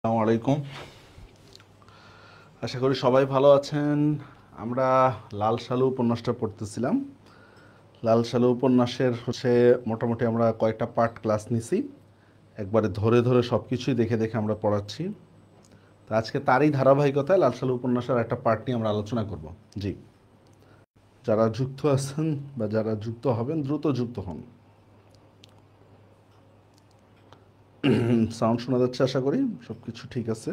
আসসালামু আলাইকুম। আশা করি সবাই ভালো আছেন। আমরা লাল সালু উপন্যাসটা পড়তেছিলাম। লাল সালু উপন্যাসের মোটামুটি আমরা কয়েকটা পার্ট ক্লাস নিছি, একবারে ধরে ধরে সব কিছুই দেখে দেখে আমরা পড়াচ্ছি। তো আজকে তারই ধারাবাহিকতায় লাল সালু উপন্যাসের একটা পার্ট নিয়ে আমরা আলোচনা করব। জি, যারা যুক্ত আছেন বা যারা যুক্ত হবেন দ্রুত যুক্ত হন। সাউন্ড শোনা যাচ্ছে? আশা করি সব কিছু ঠিক আছে।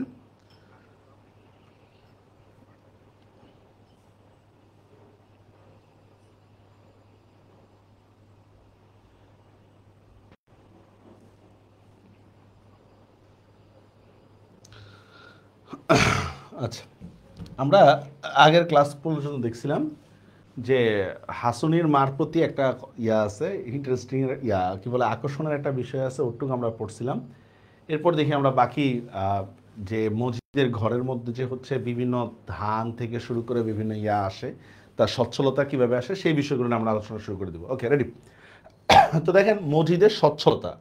আচ্ছা, আমরা আগের ক্লাস পর্যন্ত দেখছিলাম যে হাসুনির মার প্রতি একটা আছে, ইন্টারেস্টিং কি বলে আকর্ষণের একটা বিষয় আছে, ওটুকু আমরা পড়ছিলাম। এরপর দেখি আমরা বাকি যে মসজিদের ঘরের মধ্যে যে বিভিন্ন ধান থেকে শুরু করে বিভিন্ন আসে, তার সচ্ছলতা কিভাবে আসে সেই বিষয়গুলো নিয়ে আমরা আলোচনা শুরু করে দেবো। ওকে, রেডি? তো দেখেন, মসজিদের সচ্ছলতা,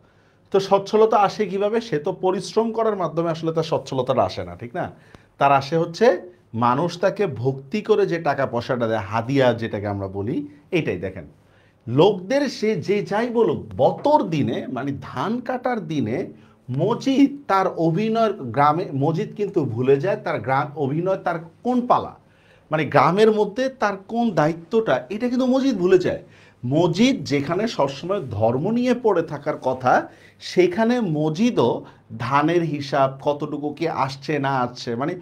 তো সচ্ছলতা আসে কিভাবে? সে তো পরিশ্রম করার মাধ্যমে আসলে তার সচ্ছলতাটা আসে না, ঠিক না? তার আসে মানুষ তাকে ভক্তি করে যে টাকা পয়সাটা দেয়, হাদিয়া যেটাকে আমরা বলি, এইটাই। দেখেন, লোকদের সে যে যাই বলুক, বতর দিনে মানে ধান কাটার দিনে মজিদ তার অভিনয় গ্রামে, মজিদ কিন্তু ভুলে যায় তার গ্রাম অভিনয়, তার কোন পালা, মানে গ্রামের মধ্যে তার কোন দায়িত্বটা, এটা কিন্তু মজিদ ভুলে যায়। মজিদ যেখানে সবসময় ধর্ম নিয়ে পড়ে থাকার কথা, সেখানে মজিদও ধানের হিসাব, কতটুকু কি আসছে না আসছে, মানে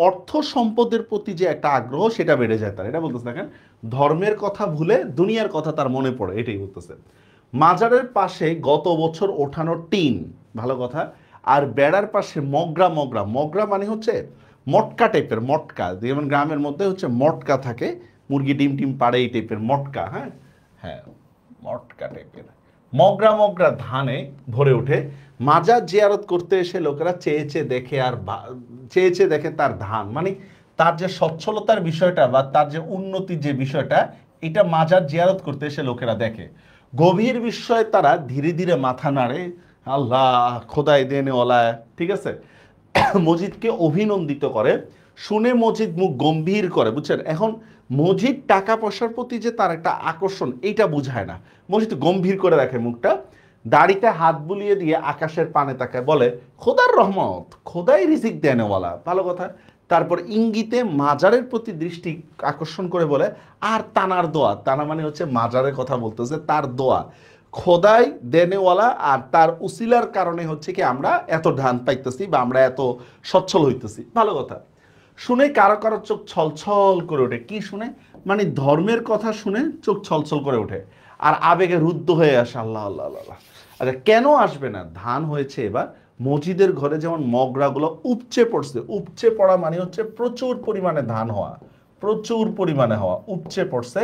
অর্থ সম্পদের প্রতি যে একটা আগ্রহ, সেটা বেড়ে যায় তার। এটা বলতেছে, দেখেন, ধর্মের কথা ভুলে দুনিয়ার কথা তার মনে পড়ে, এটাই বলতেছে। মাজারের পাশে গত বছর ওঠানো টিন, ভালো কথা। আর বেড়ার পাশে মগরা, মগরা মগরা মানে মটকা টাইপের, মটকা যেমন গ্রামের মধ্যে মটকা থাকে, মুরগি ডিম টিম পাড়ে, এই টাইপের মটকা। হ্যাঁ হ্যাঁ, মটকা টাইপের মগরা মগরা ধানে ভরে ওঠে। মাজার জিয়ারত করতে এসে লোকেরা চেয়ে চেয়ে দেখে, আর চেয়ে চেয়ে দেখে তার ধান, মানে তার যে সচ্ছলতার বিষয়টা বা তার যে উন্নতির যে বিষয়টা, এটা মাজার জিয়ারত করতে এসে লোকেরা দেখে। গভীর বিস্ময়ে তারা ধীরে ধীরে মাথা নাড়ে, আল্লাহ খোদাই দেনে ওলা, ঠিক আছে, মজিদকে অভিনন্দিত করে। শুনে মজিদ মুখ গম্ভীর করে, বুঝছেন? এখন মজিদ টাকা পয়সার প্রতি যে তার একটা আকর্ষণ, এইটা বুঝায় না। মজিদ গম্ভীর করে রাখে মুখটা, দাড়িতে হাত বুলিয়ে দিয়ে আকাশের পানে তাকায়, বলে খোদার রহমত, খোদাই রিজিক দেনেওয়ালা, ভালো কথা। তারপর ইঙ্গিতে মাজারের প্রতি দৃষ্টি আকর্ষণ করে বলে, আর তানার দোয়া, তানা মানে মাজারের কথা বলতেছে, তার দোয়া, খোদাই দেনেওয়ালা, আর তার উসিলার কারণে কি আমরা এত ধান পাইতেছি বা আমরা এত সচ্ছল হইতেছি, ভালো কথা। শুনে কারো কারো চোখ ছলছল করে ওঠে। কি শুনে? মানে ধর্মের কথা শুনে চোখ ছলছল করে ওঠে, আর আবেগে রুদ্ধ হয়ে আসে। আল্লাহ আল্লাহ আল্লাহ। আচ্ছা, কেন আসবে না? ধান হয়েছে এবার। মসজিদের ঘরে যেমন মগরাগুলো উপচে পড়ছে, উপচে পড়া মানে প্রচুর পরিমাণে ধান হওয়া, প্রচুর পরিমাণে হওয়া, উপচে পড়ছে।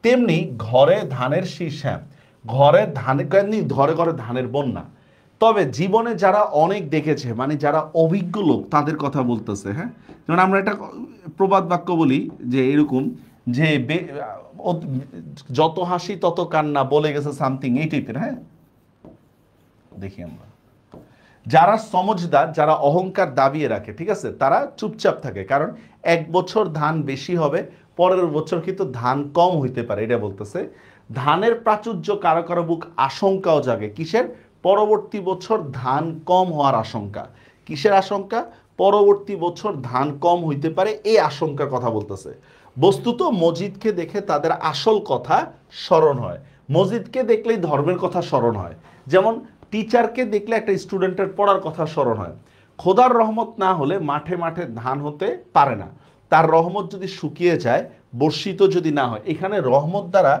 তেমনি ঘরে ধানের শীষ, হ্যাঁ, ঘরে ধানের, ঘরে ঘরে ধানের বন্যা। তবে জীবনে যারা অনেক দেখেছে, মানে যারা অভিজ্ঞ লোক, তাদের কথা বলতেছে। হ্যাঁ, যেমন আমরা একটা প্রবাদ বাক্য বলি যে এরকম, যে যত হাসি তত কান্না, বলে গেছে সামথিং এই টাইপের। হ্যাঁ, দেখি আমরা, যারা সমঝদার, যারা অহংকার দাবিয়ে রাখে, ঠিক আছে, তারা চুপচাপ থাকে, কারণ এক বছর ধান বেশি হবে, পরের বছর কিন্তু ধান কম হইতে পারে, এটা বলতেছে। ধানের প্রাচুর্য কারো কারো বুক আশঙ্কাও জাগে। কিসের? পরবর্তী বছর ধান কম হওয়ার আশঙ্কা। কিসের আশঙ্কা? পরবর্তী বছর ধান কম হইতে পারে, এই আশঙ্কার কথা বলতেছে। বস্তুত মসজিদকে দেখে তাদের আসল কথা স্মরণ হয়। মসজিদকে দেখলেই ধর্মের কথা স্মরণ হয়। যেমন টিচারকে দেখলে একটা স্টুডেন্টের পড়ার কথা স্মরণ হয়। খোদার রহমত না হলে মাঠে মাঠে ধান হতে পারে না। তার রহমত যদি শুকিয়ে যায়, বর্ষিত যদি না হয়, এখানে রহমত দ্বারা,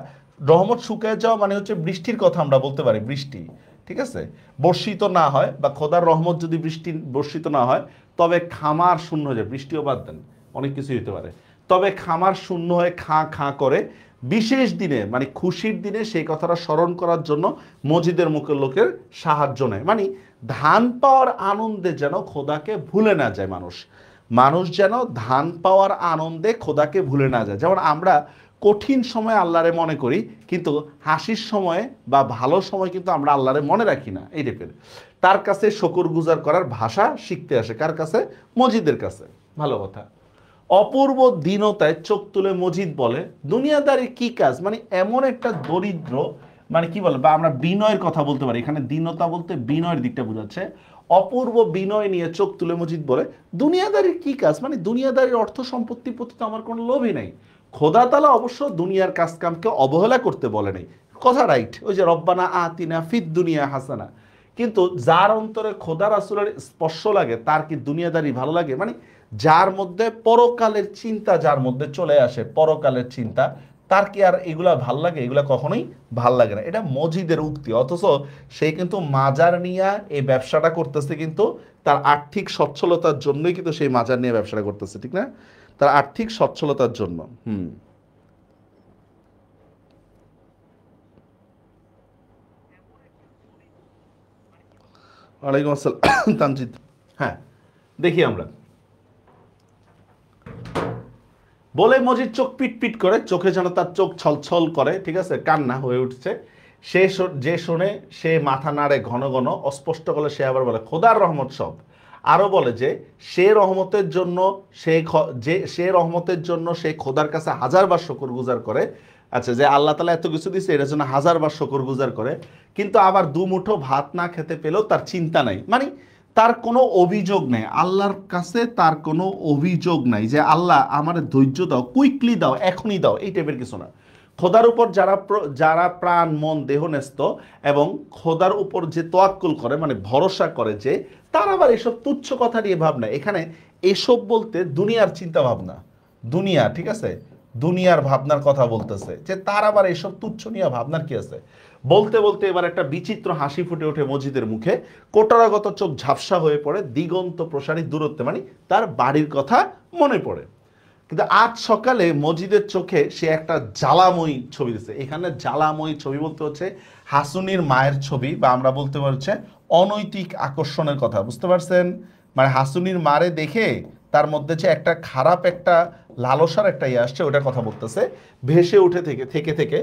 রহমত শুকিয়ে যাওয়া মানে বৃষ্টির কথা আমরা বলতে পারি, বৃষ্টি, ঠিক আছে, বর্ষিত না হয়, বা খোদার রহমত যদি বর্ষিত না হয়, তবে খামার শূন্য হয়ে যায়, বৃষ্টিও বাদ দেন, অনেক কিছুই হতে পারে, তবে খামার শূন্য হয়ে খাঁ খাঁ করে। বিশেষ দিনে মানে খুশির দিনে সেই কথাটা স্মরণ করার জন্য মসজিদের মুখের লোকের সাহায্য নেয়। মানে ধান পাওয়ার আনন্দে যেন খোদাকে ভুলে না যায় মানুষ, মানুষ যেন ধান পাওয়ার আনন্দে খোদাকে ভুলে না যায়। যেমন আমরা কঠিন সময় আল্লাহরে মনে করি, কিন্তু হাসির সময় বা ভালো সময় কিন্তু আমরা আল্লাহরে মনে রাখি না। এই টাইপের। তার কাছে শুকরগুজার করার ভাষা শিখতে আসে। কার কাছে? মজিদের কাছে। ভালো কথা। অপূর্ব দীনতায় চোখ তুলে মজিদ বলে, দুনিয়াদারি কি কাজ, মানে এমন একটা দরিদ্র, মানে কি বলে, বা আমরা বিনয়ের কথা বলতে পারি, এখানে দীনতা বলতে বিনয়ের দিকটা বোঝাচ্ছে। অপূর্ব বিনয় নিয়ে চোখ তুলে মজিদ বলে, দুনিয়াদারির কি কাজ, মানে দুনিয়াদারির অর্থ সম্পত্তির প্রতি তো আমার কোনো লোভই নেই। খোদা তাআলা অবশ্য দুনিয়ার কাজ কামকে অবহেলা করতে বলে নাই, কথা রাইট, ওই যে রব্বানা আতিনা ফিদ দুনিয়া হাসানা। কিন্তু যার অন্তরে খোদা রাসূলের স্পর্শ লাগে তার কি দুনিয়াদারি ভালো লাগে? মানে যার মধ্যে পরকালের চিন্তা, যার মধ্যে চলে আসে পরকালের চিন্তা, তার কি আর এগুলা ভাল লাগে? এগুলা কখনোই ভাল লাগে না। এটা মজিদের উক্তি, অথচ সে কিন্তু মাজার নিয়ে এই ব্যবসাটা করতেছে, কিন্তু তার আর্থিক সচ্ছলতার জন্যই কিন্তু সেই মাজার নিয়ে ব্যবসাটা করতেছে, ঠিক না? তার আর্থিক সচ্ছলতার জন্য। ওয়ালাইকুম আসসালাম তানজিদ। হ্যাঁ, দেখি আমরা। বলে মজিদ চোখ পিট পিট করে, চোখে যেন তার চোখ ছলছল করে, ঠিক আছে, কান্না হয়ে উঠছে। যে শোনে সে মাথা নাড়ে ঘন ঘন, অস্পষ্ট গলে সে আবার বলে খোদার রহমত সব। আরো বলে যে সে রহমতের জন্য সে রহমতের জন্য সে খোদার কাছে হাজারবার শুকরগুজার করে। আচ্ছা, যে আল্লাহ তাআলা এত কিছু দিচ্ছে এটার জন্য হাজারবার শুকরগুজার করে, কিন্তু আবার দুমুঠো ভাত না খেতে পেলেও তার চিন্তা নাই, মানে তার কোনো অভিযোগ নেই আল্লাহর কাছে, তার কোনো অভিযোগ নাই যে আল্লাহ আমার ধৈর্য দাও, কুইকলি দাও, এখনই দাও, এই টাইপের কিছু না। খোদার উপর যারা প্রাণ মন দেহ ন্যস্ত এবং খোদার উপর যে তোয়াক্কুল করে, মানে ভরসা করে, যে তার আবার এসব তুচ্ছ কথা নিয়ে ভাবনা। এখানে এসব বলতে দুনিয়ার চিন্তা ভাবনা, দুনিয়া, ঠিক আছে, দুনিয়ার ভাবনার কথা বলতেছে, যে তার আবার এসব তুচ্ছ নিয়ে ভাবনার কি আছে। বলতে বলতে এবার একটা বিচিত্র হাসি ফুটে ওঠে মজিদের মুখে, কোটরাগত চোখ ঝাপসা হয়ে পড়ে, দিগন্ত প্রসারী দূরত্বে, মানে তার বাড়ির কথা মনে পড়ে। কিন্তু আজ সকালে মজিদের চোখে সে একটা জ্বালাময়ী ছবি দিচ্ছে। এখানে জ্বালাময়ী ছবি বলতে হচ্ছে হাসুনির মায়ের ছবি, বা আমরা বলতে পারছি অনৈতিক আকর্ষণের কথা, বুঝতে পারছেন? মানে হাসুনির মারে দেখে তার মধ্যে যে একটা খারাপ, একটা লালসার একটা ইয়ে আসছে, ওটার কথা বলতেছে। ভেসে উঠে থেকে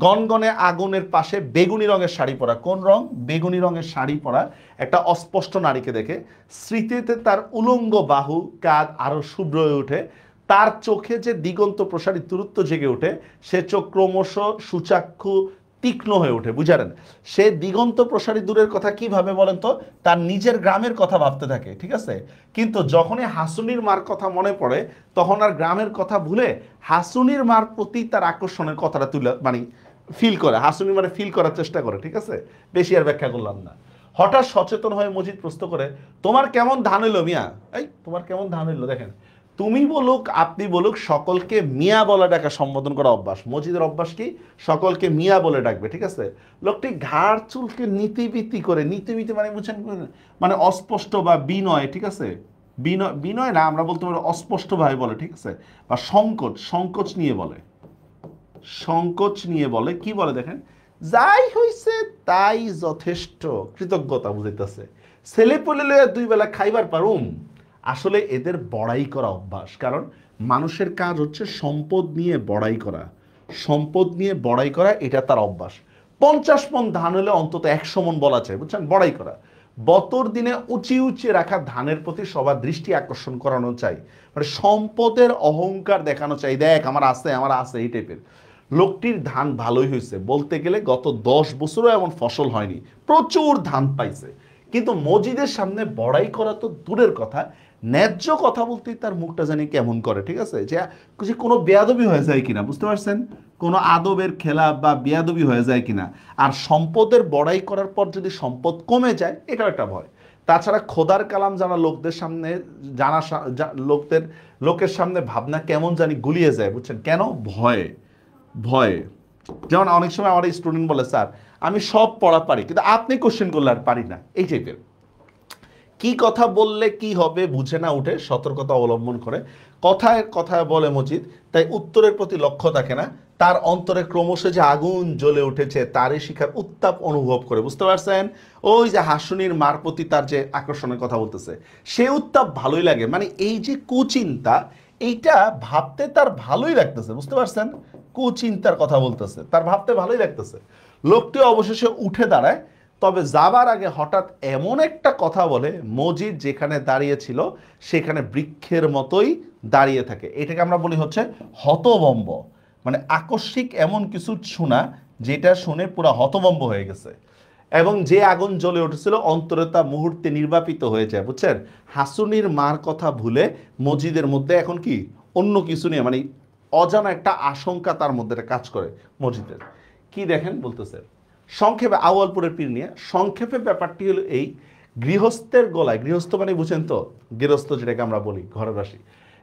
গনগনে আগুনের পাশে বেগুনি রঙের শাড়ি পরা, কোন রং? বেগুনি রঙের শাড়ি পরা একটা অস্পষ্ট নারীকে দেখে স্মৃতিতে তার উলঙ্গ বাহু কাঁধ আরো শুভ্র হয়ে ওঠে। তার চোখে যে দিগন্ত প্রসারী দূরত্ব জেগে ওঠে, সে চোখ ক্রমশ সুচাক্ষু তীক্ষ্ণ হয়ে ওঠে, বুঝালেন? সে দিগন্ত প্রসারী দূরের কথা কিভাবে বলেন তো? তার নিজের গ্রামের কথা ভাবতে থাকে, ঠিক আছে, কিন্তু যখনই হাসুনির মার কথা মনে পড়ে তখন আর গ্রামের কথা ভুলে হাসুনির মার প্রতি তার আকর্ষণের কথাটা তুলে, মানে ফিল করে, হাসুনির মানে ফিল করার চেষ্টা করে, ঠিক আছে, বেশি আর ব্যাখ্যা করলাম না। হঠাৎ সচেতন হয়ে মজিদ প্রশ্ন করে, তোমার কেমন ধান হইলো মিয়া? এই তোমার কেমন ধান হইলো? দেখেন, তুমি বলুক আপনি বলুক, সকলকে মিয়া বলে ডাকা, সম্বোধন করা অভ্যাস। মজিদের অভ্যাস কি? সকলকে মিয়া বলে ডাকবে, ঠিক আছে। লোকটি ঘাড় চুলকে নীতিবিতি করে, নীতিবিতি মানে বুঝছেন, মানে অস্পষ্ট বা বিনয়, ঠিক আছে, বিনয় বিনয় না, আমরা বলতে পারি অস্পষ্টভাবে বলে, ঠিক আছে, বা সংকোচ নিয়ে বলে, সংকোচ নিয়ে বলে। কি বলে দেখেন, যাই হইছে তাই যথেষ্ট, কৃতজ্ঞতা বুঝাইতেছে। ছেলে পেলে লইয়া দুই বেলা খাইবার পারুম। আসলে এদের বড়াই করা অভ্যাস, কারণ মানুষের কাজ হচ্ছে সম্পদ নিয়ে বড়াই করা, সম্পদ নিয়ে বড়াই করা, এটা তার অভ্যাস। 50 মণ ধান হলে অন্তত 100 মণ বলা চাই, বুঝছেন, বড়াই করা। বতর দিনে উঁচিয়ে রাখা ধানের প্রতি সবার দৃষ্টি আকর্ষণ করানো চাই, মানে সম্পদের অহংকার দেখানো চাই, দেখ আমার আছে, আমার আছে, এই টাইপের। লোকটির ধান ভালোই হয়েছে, বলতে গেলে গত 10 বছরও এমন ফসল হয়নি, প্রচুর ধান পাইছে। কিন্তু মজিদের সামনে বড়াই করা তো দূরের কথা, ন্যায্য কথা বলতেই তার মুখটা জানি কেমন করে, ঠিক আছে, যে কোনো বেয়াদবি হয়ে যায় কিনা, বুঝতে পারছেন, কোনো আদবের খেলা বা বেয়াদবি হয়ে যায় কিনা। আর সম্পদের বড়াই করার পর যদি সম্পদ কমে যায়, এটাও একটা ভয়। তাছাড়া খোদার কালাম জানা লোকদের সামনে, জানা লোকের সামনে ভাবনা কেমন জানি গুলিয়ে যায়, বুঝছেন, কেন? ভয়ে, ভয়ে। যেমন অনেক সময় আমার স্টুডেন্ট বলে, স্যার আমি সব পড়া পারি, কিন্তু আপনি কোশ্চেন করলে আর পারি না, এই টাইপের। কি কথা বললে কি হবে বুঝে না উঠে সতর্কতা অবলম্বন করে, কথায় কথায় বলে মজিদ, তাই উত্তরের প্রতি লক্ষ্য থাকে না। তার অন্তরে ক্রমশ যে আগুন জ্বলে উঠেছে তারই শিখার উত্তাপ অনুভব করে, বুঝতে পারছেন? ওই যে হাসুনির মার প্রতি তার যে আকর্ষণের কথা বলতেছে, সে উত্তাপ ভালোই লাগে, মানে এই যে কুচিন্তা, এইটা ভাবতে তার ভালোই লাগতেছে, বুঝতে পারছেন? কুচিন্তার কথা বলতেছে, তার ভাবতে ভালোই লাগতেছে। লোকটি অবশেষে উঠে দাঁড়ায়, তবে যাবার আগে হঠাৎ এমন একটা কথা বলে, মজিদ যেখানে দাঁড়িয়েছিল সেখানে বৃক্ষের মতোই দাঁড়িয়ে থাকে। এটাকে আমরা বলি হচ্ছে হতভম্ব, মানে আকস্মিক এমন কিছু শোনা যেটা শুনে পুরো হতভম্ব হয়ে গেছে। এবং যে আগুন জ্বলে উঠেছিল অন্তরে তা মুহূর্তে নির্বাপিত হয়ে যায়। বুঝছেন, হাসুনির মার কথা ভুলে মজিদের মধ্যে এখন কি অন্য কিছু নিয়ে, মানে অজানা একটা আশঙ্কা তার মধ্যে কাজ করে মজিদের। কি দেখেন বলতেছে সংক্ষেপে, আউয়ালপুরের পীর নিয়ে সংক্ষেপে ব্যাপারটি হলো এই, গৃহস্থের গলায়, গৃহস্থ মানে বুঝেন তো, গৃহস্থ যেটাকে আমরা বলি ঘরের বাসী,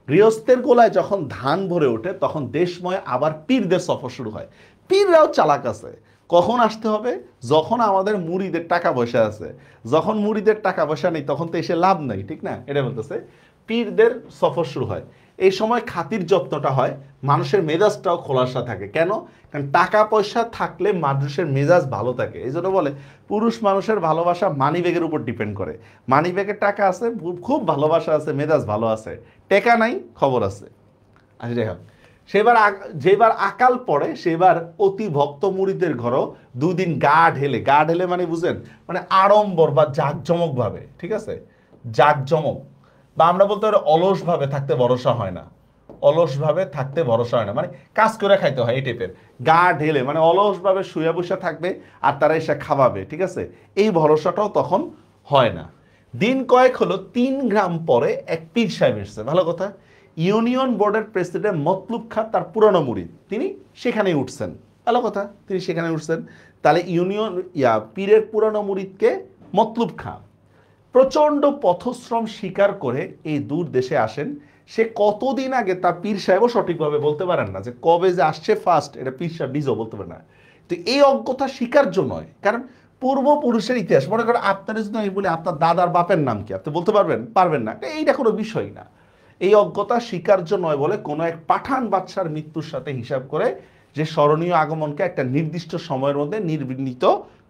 গৃহস্থের গোলায় যখন ধান ভরে ওঠে তখন দেশময় আবার পীরদের সফর শুরু হয়। পীররাও চালাক আছে, কখন আসতে হবে, যখন আমাদের মুড়িদের টাকা পয়সা আছে। যখন মুড়িদের টাকা পয়সা নেই তখন তো এসে লাভ নাই, ঠিক না? এটা বলতেছে পীরদের সফর শুরু হয়। এই সময় খাতির যত্নটা হয়, মানুষের মেজাজটাও খোলাসা থাকে। কেন? কারণ টাকা পয়সা থাকলে মানুষের মেজাজ ভালো থাকে। এই জন্য বলে পুরুষ মানুষের ভালোবাসা মানি ব্যাগের উপর ডিপেন্ড করে। মানি ব্যাগের টাকা আছে, খুব ভালোবাসা আছে, মেজাজ ভালো আছে। টেকা নাই, খবর আছে। আচ্ছা যাই হোক, যেবার আকাল পড়ে সেবার অতি ভক্ত মুরিদের ঘরও দুদিন গা ঢেলে, গা ঢেলে মানে বুঝেন, মানে আড়ম্বর বা জাঁকজমক ভাবে, ঠিক আছে, জাঁকজমক, বা আমরা বলতে পারি অলস ভাবে থাকতে ভরসা হয় না। অলস ভাবে থাকতে ভরসা হয় না মানে কাজ করে খাইতে হয়, এই টাইপের। গা ঢেলে মানে অলস ভাবে শুয়ে বসে থাকবে আর তারা এসে খাওয়াবে, ঠিক আছে, এই ভরসাটাও তখন হয় না। দিন কয়েক হলো 3 গ্রাম পরে এক পীর সাহেব এসছে। ভালো কথা, ইউনিয়ন বোর্ডের প্রেসিডেন্ট মতলুব খাঁ তার পুরনো মুরিদ, তিনি সেখানেই উঠছেন। ভালো কথা, তিনি সেখানে উঠছেন। তাহলে পীরের পুরনো মুরিদকে মতলুব খাঁ প্রচণ্ড পথশ্রম স্বীকার করে এই দূর দেশে আসেন। সে কতদিন আগে তার পীর সাহেবও সঠিকভাবে বলতে পারেন না যে কবে যে আসছে ফার্স্ট, এটা পীর সাহেব নিজেও বলতে পারে না। তো এই অজ্ঞতা স্বীকার্য নয়, কারণ পূর্বপুরুষের ইতিহাস, মনে করেন আপনার যদি আমি বলি আপনার দাদার বাপের নাম কি, আপনি বলতে পারবেন? পারবেন না, এইটা কোনো বিষয় না। এই অজ্ঞতা স্বীকার্য নয় বলে কোনো এক পাঠান বাদশার মৃত্যুর সাথে হিসাব করে যে স্মরণীয় আগমনকে একটা নির্দিষ্ট সময়ের মধ্যে নির্বিঘ্নিত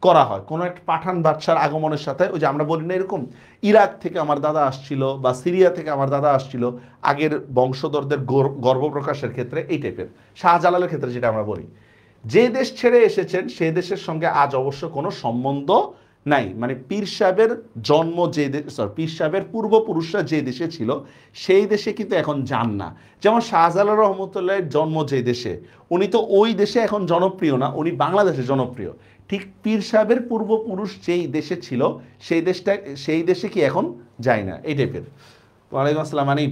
করা হয়। কোনো এক পাঠান বাদশার আগমনের সাথে, ওই যে আমরা বলি না এরকম, ইরাক থেকে আমার দাদা আসছিল বা সিরিয়া থেকে আমার দাদা আসছিল, আগের বংশধরদের গর্ব প্রকাশের ক্ষেত্রে, এই টাইপের। শাহজালালের ক্ষেত্রে যেটা আমরা বলি, যে দেশ ছেড়ে এসেছেন সেই দেশের সঙ্গে আজ অবশ্য কোনো সম্বন্ধ নাই। মানে পীর সাহেবের জন্ম যে পীর সাহেবের পূর্বপুরুষরা যে দেশে ছিল সেই দেশে কিন্তু এখন যান না। যেমন শাহজালাল রহমতুল্লাহের জন্ম যে দেশে, উনি তো ওই দেশে এখন জনপ্রিয় না, উনি বাংলাদেশে জনপ্রিয়। ঠিক পীর সাহেবের পূর্বপুরুষ যেই দেশে ছিল সেই দেশে কি এখন যায় না, এই টাইপের। ওয়ালাইকুম আসসালাম। মানে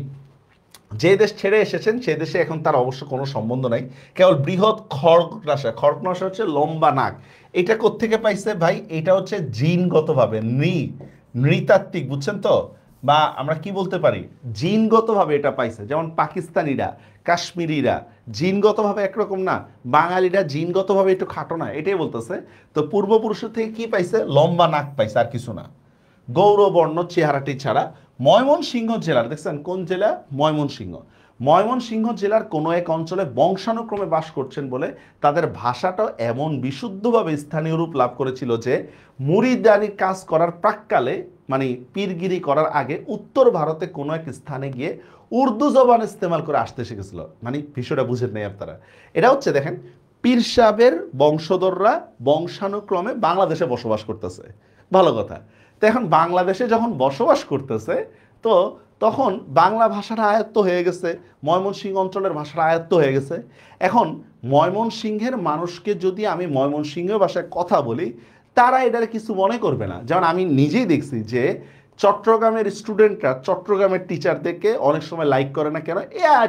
যে দেশ ছেড়ে এসেছেন সে দেশে এখন তার অবশ্য কোনো সম্বন্ধ নাই, কেবল বৃহৎ খড়গনাশা। খড়গনাশা হচ্ছে লম্বা নাক। এটা কোত্থেকে পাইছে ভাই? এটা হচ্ছে জিনগতভাবে, নৃতাত্ত্বিক, বুঝছেন তো, বা আমরা কি বলতে পারি, জিনগতভাবে এটা পাইছে। যেমন পাকিস্তানিরা, কাশ্মীরিরা জিনগতভাবে একরকম না, বাঙালিরা জিনগতভাবে একটু খাটো না, এটাই বলতেছে। তো পূর্বপুরুষের থেকে কি পাইছে? লম্বা নাক পাইছে, আর কিছু না। গৌরবর্ণ চেহারাটি ছাড়া। ময়মনসিংহ জেলার, দেখছেন কোন জেলা? ময়মনসিংহ। ময়মনসিংহ জেলার কোনো এক অঞ্চলে বংশানুক্রমে বাস করছেন বলে তাদের ভাষাটাও এমন বিশুদ্ধভাবে স্থানীয় রূপ লাভ করেছিল যে মুরিদারি কাজ করার প্রাক্কালে, মানে পীরগিরি করার আগে উত্তর ভারতে কোনো এক স্থানে গিয়ে উর্দু জবান ইস্তেমাল করে আসতে শিখেছিল। মানে বিষয়টা বুঝেন নাই আপনারা। এটা হচ্ছে দেখেন, পীর সাহেবের বংশধররা বংশানুক্রমে বাংলাদেশে বসবাস করতেছে। ভালো কথা। তো এখন বাংলাদেশে যখন বসবাস করতেছে, তো তখন বাংলা ভাষাটা আয়ত্ত হয়ে গেছে, ময়মনসিংহ অঞ্চলের ভাষাটা আয়ত্ত হয়ে গেছে। এখন ময়মনসিংহের মানুষকে যদি আমি ময়মনসিংহ ভাষায় কথা বলি, তারা এটার কিছু মনে করবে না। যেমন আমি নিজেই দেখছি যে চট্টগ্রামের স্টুডেন্টরা চট্টগ্রামের টিচারদেরকে অনেক সময় লাইক করে না। কেন?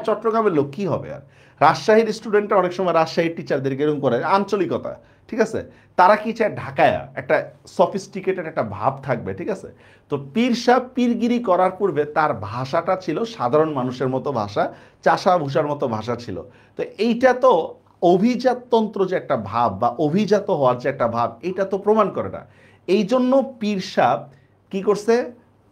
চট্টগ্রামের লোক কী হবে আর। রাজশাহীর স্টুডেন্টরা অনেক সময় রাজশাহীর টিচারদেরকে এরকম করে, আঞ্চলিকতা, ঠিক আছে। তারা কি চায়? ঢাকায়া একটা সফিস্টিকেটেড একটা ভাব থাকবে, ঠিক আছে। তো পীর সাহেব পীরগিরি করার পূর্বে তার ভাষাটা ছিল সাধারণ মানুষের মতো ভাষা, চাষা ভূষার মতো ভাষা ছিল। তো এইটা তো অভিজাততন্ত্র যে একটা ভাব বা অভিজাত হওয়ার যে একটা ভাব, এটা তো প্রমাণ করে না। এই জন্য পীর সাহেব কি করছে?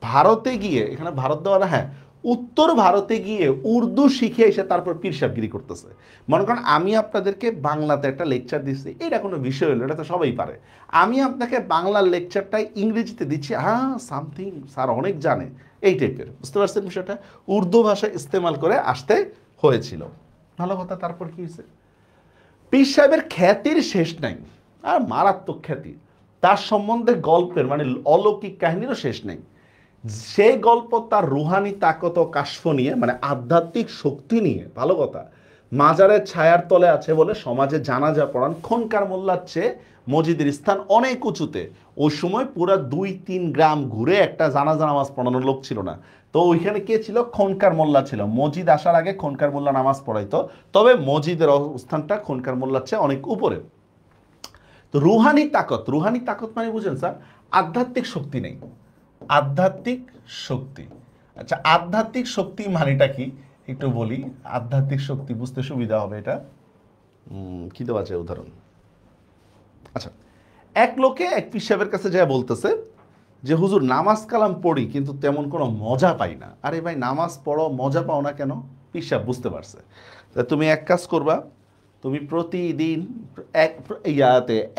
ভারতে গিয়ে, এখানে ভারত দেওয়া না, হ্যাঁ, উত্তর ভারতে গিয়ে উর্দু শিখে এসে তারপর পীর সাহেবগিরি করতেছে। মনে করেন আমি আপনাদেরকে বাংলাতে একটা লেকচার দিচ্ছি, এটা কোনো বিষয় হলো, এটা তো সবাই পারে। আমি আপনাকে বাংলার লেকচারটাই ইংরেজিতে দিচ্ছি, হ্যাঁ সামথিং স্যার অনেক জানে, এই টাইপের। বুঝতে পারছেন বিষয়টা? উর্দু ভাষা ইস্তেমাল করে আসতে হয়েছিল। ভালো কথা। তারপর কি হয়েছে? পীর সাহেবের খ্যাতির শেষ নাই, আর মারাত্মক খ্যাতি। তার সম্বন্ধে গল্পের মানে অলৌকিক কাহিনীরও শেষ নেই। সেই গল্প তার রুহানি তাকত ও কাশফ নিয়ে, মানে আধ্যাত্মিক শক্তি নিয়ে। ভালো কথা, মাজারের ছায়ার তলে আছে বলে সমাজে জানাজা পড়ান খনকার মোল্লার চেয়ে মসজিদের স্থান অনেক উঁচুতে। ওই সময় পুরো 2-3 গ্রাম ঘুরে একটা জানাজা নামাজ পড়ানোর লোক ছিল না। তো ওইখানে কে ছিল? খনকার মোল্লা ছিল। মসজিদ আসার আগে খনকার মোল্লা নামাজ পড়াইতো, তবে মসজিদের অবস্থানটা খনকার মোল্লার চেয়ে অনেক উপরে। তো রুহানি তাকত, রুহানি তাকত মানে বুঝেন স্যার, আধ্যাত্মিক শক্তি নেই, আধ্যাত্মিক শক্তি। আচ্ছা, আধ্যাত্মিক শক্তি মানেটা কি একটু বলি। আধ্যাত্মিক শক্তি বুঝতে সুবিধা হবে, এটা কি দেওয়া যায় উদাহরণ। আচ্ছা, এক লোকে এক পীর সাহেবের কাছে যা বলতেছে যে হুজুর নামাজ কালাম পড়ি কিন্তু তেমন কোনো মজা পাই না। আরে ভাই, নামাজ পড়ো, মজা পাও না কেন? পীর সাহেব বুঝতে পারছে। তুমি এক কাজ করবা, তুমি প্রতিদিন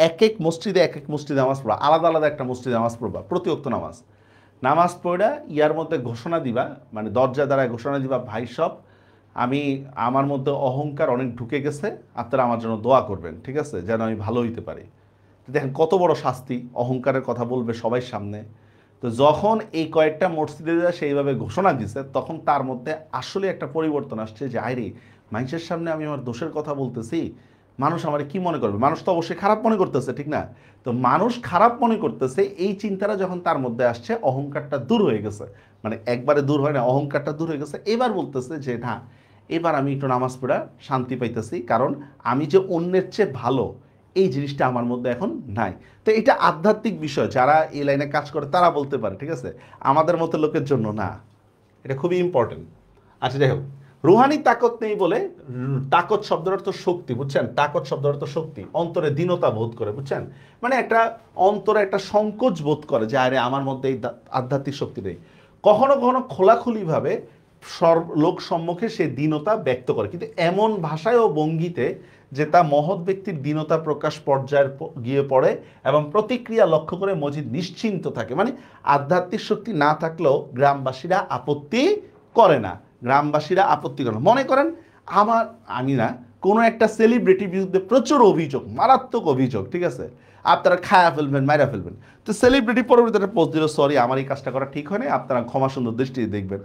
এক এক মসজিদে নামাজ পড়বা, আলাদা আলাদা একটা মসজিদে নামাজ পড়বা, প্রতি ওয়াক্ত নামাজ পড়া ইয়ার মধ্যে ঘোষণা দিবা, মানে দরজা দ্বারা ঘোষণা দিবা, ভাই সব আমার মধ্যে অহংকার অনেক ঢুকে গেছে, আপনারা আমার জন্য দোয়া করবেন, ঠিক আছে, যেন আমি ভালো হইতে পারি। দেখেন কত বড় শাস্তি, অহংকারের কথা বলবে সবাই সামনে। তো যখন এই কয়েকটা মসজিদে সেইভাবে ঘোষণা দিছে, তখন তার মধ্যে আসলে একটা পরিবর্তন আসছে যে আইরে, মানুষের সামনে আমি আমার দোষের কথা বলতেছি, মানুষ আমার কি মনে করবে? মানুষ তো অবশ্যই খারাপ মনে করতেছে, ঠিক না? তো মানুষ খারাপ মনে করতেছে, এই চিন্তাটা যখন তার মধ্যে আসছে, অহংকারটা দূর হয়ে গেছে। মানে একবারে দূর হয় না, অহংকারটা দূর হয়ে গেছে। এবার বলতেছে যে না, এবার আমি একটু নামাজ পড়া শান্তি পাইতেছি, কারণ আমি যে অন্যের চেয়ে ভালো, এই জিনিসটা আমার মধ্যে এখন নাই। তো এটা আধ্যাত্মিক বিষয়, যারা এই লাইনে কাজ করে তারা বলতে পারে, ঠিক আছে, আমাদের মতো লোকের জন্য না। এটা খুবই ইম্পর্টেন্ট। আচ্ছা, যাই হোক, রুহানি তাকত নেই বলে, তাকত শব্দের অর্থ শক্তি, বুঝছেন? তাকত শব্দের অর্থ শক্তি, অন্তরে দীনতা বোধ করে, বুঝছেন? মানে একটা অন্তরে একটা সংকোচ বোধ করে যে আরে আমার মধ্যে এই আধ্যাত্মিক শক্তি নেই। কখনো কখনো খোলাখুলিভাবে লোক সম্মুখে সে দীনতা ব্যক্ত করে, কিন্তু এমন ভাষায় ও ভঙ্গিতে যে তা মহৎ ব্যক্তির দীনতা প্রকাশ পর্যায়ের গিয়ে পড়ে এবং প্রতিক্রিয়া লক্ষ্য করে মসজিদ নিশ্চিন্ত থাকে। মানে আধ্যাত্মিক শক্তি না থাকলেও গ্রামবাসীরা আপত্তি করে না, গ্রামবাসীরা আপত্তি করে না। মনে করেন আমি না, কোনো একটা সেলিব্রিটির বিরুদ্ধে প্রচুর অভিযোগ, মারাত্মক অভিযোগ, ঠিক আছে, আপনারা খায়া ফেলবেন, মাইরা ফেলবেন। তো সেলিব্রিটি পরবর্তীতে পোস্ট দিল, সরি আমার এই কাজটা করা ঠিক হয়নি, আপনারা ক্ষমা সুন্দর দৃষ্টিতে দেখবেন।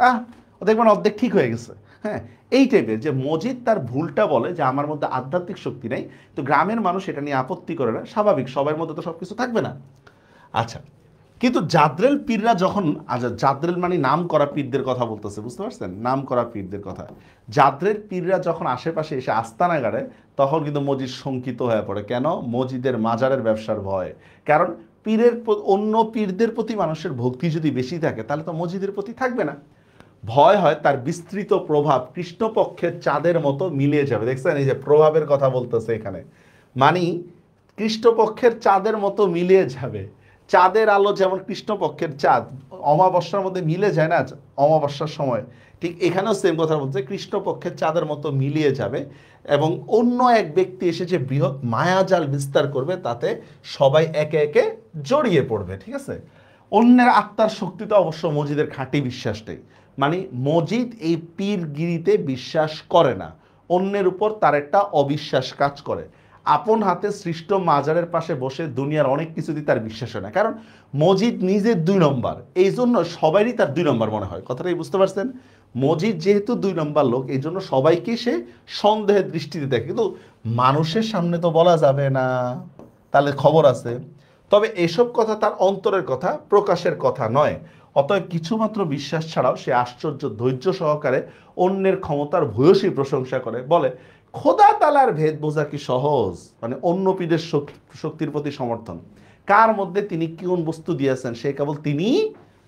দেখবেন অর্ধেক ঠিক হয়ে গেছে। হ্যাঁ, এই টাইপের যে মসজিদ তার ভুলটা বলে যে আমার মধ্যে আধ্যাত্মিক শক্তি নেই, তো গ্রামের মানুষ এটা নিয়ে আপত্তি করে না, স্বাভাবিক, সবার মধ্যে তো সব কিছু থাকবে না। আচ্ছা, কিন্তু জাদ্রেল পীররা যখন, আচ্ছা জাদ্রেল মানে নাম করা পীরদের কথা বলতেছে, বুঝতে পারছেন? নাম করা পীরদের কথা। জাদ্রেল পীররা যখন আশেপাশে এসে আস্তানা গাড়ে, তখন কিন্তু মসজিদ শঙ্কিত হয়ে পড়ে। কেন? মসজিদের মাজারের ব্যবসার ভয়। কারণ অন্য পীরদের প্রতি মানুষের ভক্তি যদি বেশি থাকে, তাহলে তো মসজিদের প্রতি থাকবে না। ভয় হয় তার বিস্তৃত প্রভাব কৃষ্ণপক্ষের চাঁদের মতো মিলিয়ে যাবে। দেখছেন, এই যে প্রভাবের কথা বলতেছে এখানে, মানে কৃষ্ণপক্ষের চাঁদের মতো মিলিয়ে যাবে। চাঁদের আলো যেমন কৃষ্ণপক্ষের চাঁদ অমাবস্যার মধ্যে মিলে যায় না অমাবস্যার সময়, ঠিক এখানেও সেম কথা বলছে, কৃষ্ণপক্ষের চাঁদের মতো মিলিয়ে যাবে এবং অন্য এক ব্যক্তি এসে যে বৃহৎ মায়াজাল বিস্তার করবে, তাতে সবাই একে একে জড়িয়ে পড়বে, ঠিক আছে। অন্যের আত্মার শক্তি তো অবশ্য মসজিদের খাঁটি বিশ্বাসটাই, মানে মসজিদ এই পীরগিরিতে বিশ্বাস করে না, অন্যের উপর তার একটা অবিশ্বাস কাজ করে। আপন হাতে সৃষ্ট মাজারের পাশে বসে দুনিয়ার অনেক কিছু দিয়ে তার বিশ্বাস হয় না, কারণ মসজিদ নিজে 2 নম্বর, এই জন্য সবারই তার 2 নম্বর মনে হয়। কথাটাই বুঝতে পারছেন? মসজিদ যেহেতু 2 নম্বর লোক, এই জন্য সবাইকে সে সন্দেহের দৃষ্টিতে দেখে, কিন্তু মানুষের সামনে তো বলা যাবে না, তাহলে খবর আছে। তবে এসব কথা তার অন্তরের কথা, প্রকাশের কথা নয়। অতএব কিছুমাত্র বিশ্বাস ছাড়াও সে আশ্চর্য ধৈর্য সহকারে অন্যের ক্ষমতার ভূয়সী প্রশংসা করে, বলে খোদা তালার ভেদ বোঝা কি সহজ? মানে অন্য পীরের শক্তির প্রতি সমর্থন, কার মধ্যে তিনি কোন বস্তু দিয়েছেন সে কেবল তিনি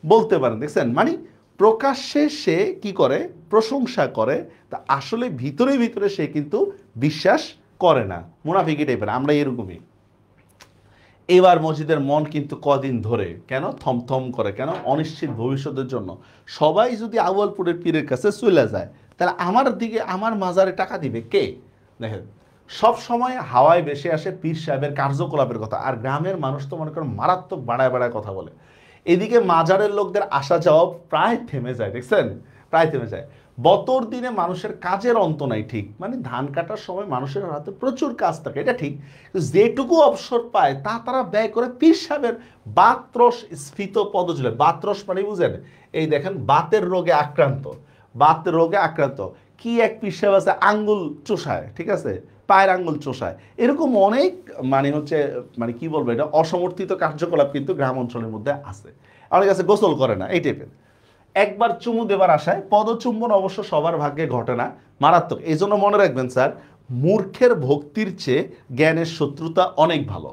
বলতে পারেন। দেখছেন, মানে প্রকাশ্যে সে কি করে? প্রশংসা করে, তা আসলে ভিতরে ভিতরে সে কিন্তু বিশ্বাস করে না। মুনাফিকি টাইপের, আমরা এরকমই। এবার মসজিদের মন কিন্তু কদিন ধরে কেন থমথম করে? কেন? অনিশ্চিত ভবিষ্যতের জন্য। সবাই যদি আউয়ালপুরের পীরের কাছে চলে যায়, তাহলে আমার দিকে, আমার মাজারে টাকা দিবে কে? দেখেন, সব সময় হাওয়ায় বেশি আসে পীর সাহেবের কার্যকলাপের কথা, আর গ্রামের মানুষ তো মনে করেন মারাত্মক বাড়ায় বাড়ায় কথা বলে। এদিকে মাজারের লোকদের আসা যাওয়া প্রায় থেমে যায়, দেখছেন, প্রায় থেমে যায়। বতর দিনে মানুষের কাজের অন্ত নাই, ঠিক মানে ধান কাটার সময় মানুষের হাতে প্রচুর কাজ থাকে, এটা ঠিক, যেটুকু অবসর পায় তা তারা ব্যয় করে পীর সাহেবের বাতরস স্ফীত পদজলে। বাতরস মানে বুঝেন, এই দেখেন বাতের রোগে আক্রান্ত, বাতের রোগে আক্রান্ত কি এক পীর সাহেব আছে আঙ্গুল চোষায়, ঠিক আছে, পায়ের আঙ্গুল চোষায়, এরকম অনেক মানে হচ্ছে মানে কি বলবো এটা অসমর্থিত কার্যকলাপ কিন্তু গ্রাম অঞ্চলের মধ্যে আছে। অনেক আছে গোসল করে না এই টাইপের। একবার চুমু দেবার আশায়, পদচুম্বন অবশ্য সবার ভাগ্যে ঘটে না, মারাত্মক। এই জন্য মনে রাখবেন স্যার, মূর্খের ভক্তির চেয়ে জ্ঞানের শত্রুতা অনেক ভালো,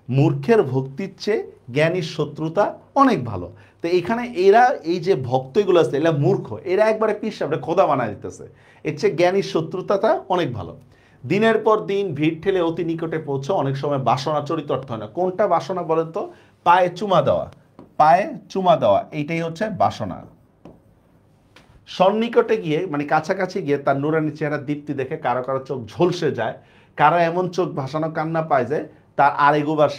মূর্খের ভক্তির চেয়ে জ্ঞানীর শত্রুতা অনেক ভালো। তো এখানে এরা এই যে ভক্ত এগুলো আছে এরা মূর্খ, এরা একবারে পীর সাহেবরে খোদা বানায় দিতেছে, এর চেয়ে জ্ঞানীর শত্রুতাটা অনেক ভালো। দিনের পর দিন ভিড় ঠেলে অতি নিকটে পৌঁছে অনেক সময় বাসনা চরিতার্থ হয় না। কোনটা বাসনা বলেন তো? পায়ে চুমা দেওয়া, পায়ে চুমা দেওয়া এইটাই হচ্ছে বাসনা। সন্নিকটে গিয়ে মানে কাছাকাছি গিয়ে তার নুরানি চেহারা দীপ্তি দেখে কারো কারো চোখ ঝলসে যায়, কারো এমন চোখ ভাসানো কান্না পায় যে তার আর এগোবার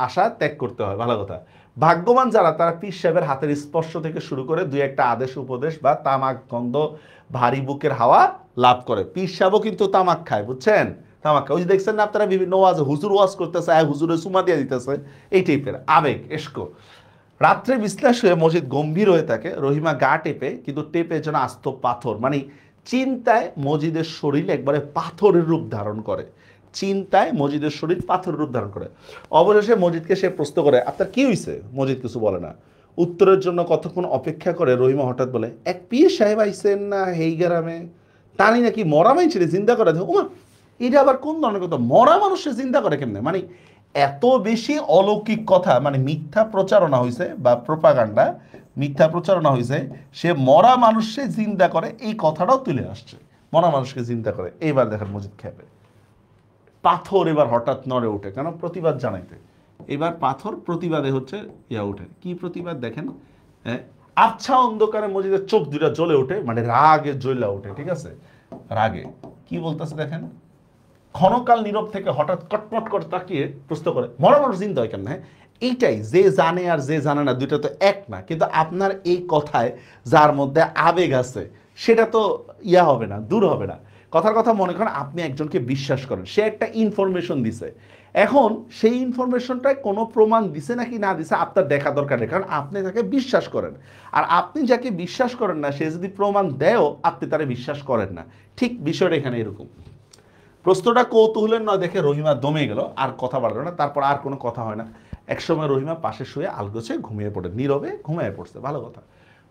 আশা ত্যাগ করতে হয়। ভালো কথা। ভাগ্যবান যারা তারা পীর সাহেবের হাতের স্পর্শ থেকে শুরু করে দুই একটা আদেশ উপদেশ বা তামাক গন্ধ ভারী বুকের হাওয়া লাভ করে। পীর সাহেবও কিন্তু তামাক খায়, বুঝছেন, তামাক খায়। ওই যে দেখছেন না আপনারা বিভিন্ন ওয়াজ, হুজুর ওয়াজ করতেছে, হুজুরে সুমা দিয়ে দিতেছে, এই টাইপের আবেগ এসকো। রাত্রে বিশ্লেষ হয়ে মসজিদ গম্ভীর হয়ে থাকে, রহিমা গা টেপে, কিন্তু টেপে যেন আস্ত পাথর, মানে চিন্তায় মসজিদের শরীর একবারে পাথরের রূপ ধারণ করে, চিন্তায় মসজিদের শরীর পাথরের রূপ ধারণ করে। অবশেষে মসজিদকে সে প্রশ্ন করে, আপনার কি হয়েছে? মসজিদ কিছু বলে না। উত্তরের জন্য কতক্ষণ অপেক্ষা করে রহিমা হঠাৎ বলে, এক পীর সাহেব আইসেন না হেই গ্রামে, তানি নাকি মরা মানুষের চিন্তা করে। ওমা, এটা আবার কোন ধরনের কথা? মরা মানুষের চিন্তা করে কেমনে? মানে এত বেশি অলৌকিক কথা, মানে মিথ্যা প্রচারণা হয়েছে বা প্রোপাগান্ডা, মিথ্যা প্রচারণা হয়েছে, সে মরা মানুষকে চিন্তা করে এই কথাটাও তুলে আসছে, মরা মানুষকে চিন্তা করে। এইবার দেখেন মসজিদ খেপে, পাথর এবার হঠাৎ নড়ে ওঠে, কেন? প্রতিবাদ জানাইতে। এবার পাথর প্রতিবাদে হচ্ছে ইয়া ওঠে, কি প্রতিবাদ দেখেন, হ্যাঁ, আচ্ছা অন্ধকারে মসজিদের চোখ দুটা জ্বলে ওঠে, মানে রাগে জ্বলা ওঠে, ঠিক আছে, রাগে কি বলতেছে দেখেন। ক্ষণকাল নীরব থেকে হঠাৎ কটমট করে তাকিয়ে প্রশ্ন করে, মরা মানুষ চিন্তা হয় কেন? হ্যাঁ, এইটাই, যে জানে আর যে জানে না দুইটা তো এক না, কিন্তু আপনার এই কথায় যার মধ্যে আবেগ আছে সেটা তো ইয়া হবে না, দূর হবে না। কথার কথা মনে করেন আপনি একজনকে বিশ্বাস করেন, সে একটা ইনফরমেশন দিছে, এখন সেই ইনফরমেশনটায় কোনো প্রমাণ দিছে নাকি না দিছে আপনার দেখা দরকার নেই, কারণ আপনি তাকে বিশ্বাস করেন। আর আপনি যাকে বিশ্বাস করেন না সে যদি প্রমাণ দেয়ও আপনি তারে বিশ্বাস করেন না। ঠিক বিষয়টা এখানে এরকম। প্রশ্নটা কৌতূহলের নয় দেখে রহিমা দমে গেল, আর কথা বাড়লো না। তারপর আর কোনো কথা হয় না। একসময় রহিমা পাশে শুয়ে আলগোছে ঘুমিয়ে পড়ে, নীরবে ঘুমিয়ে পড়ছে। ভালো কথা।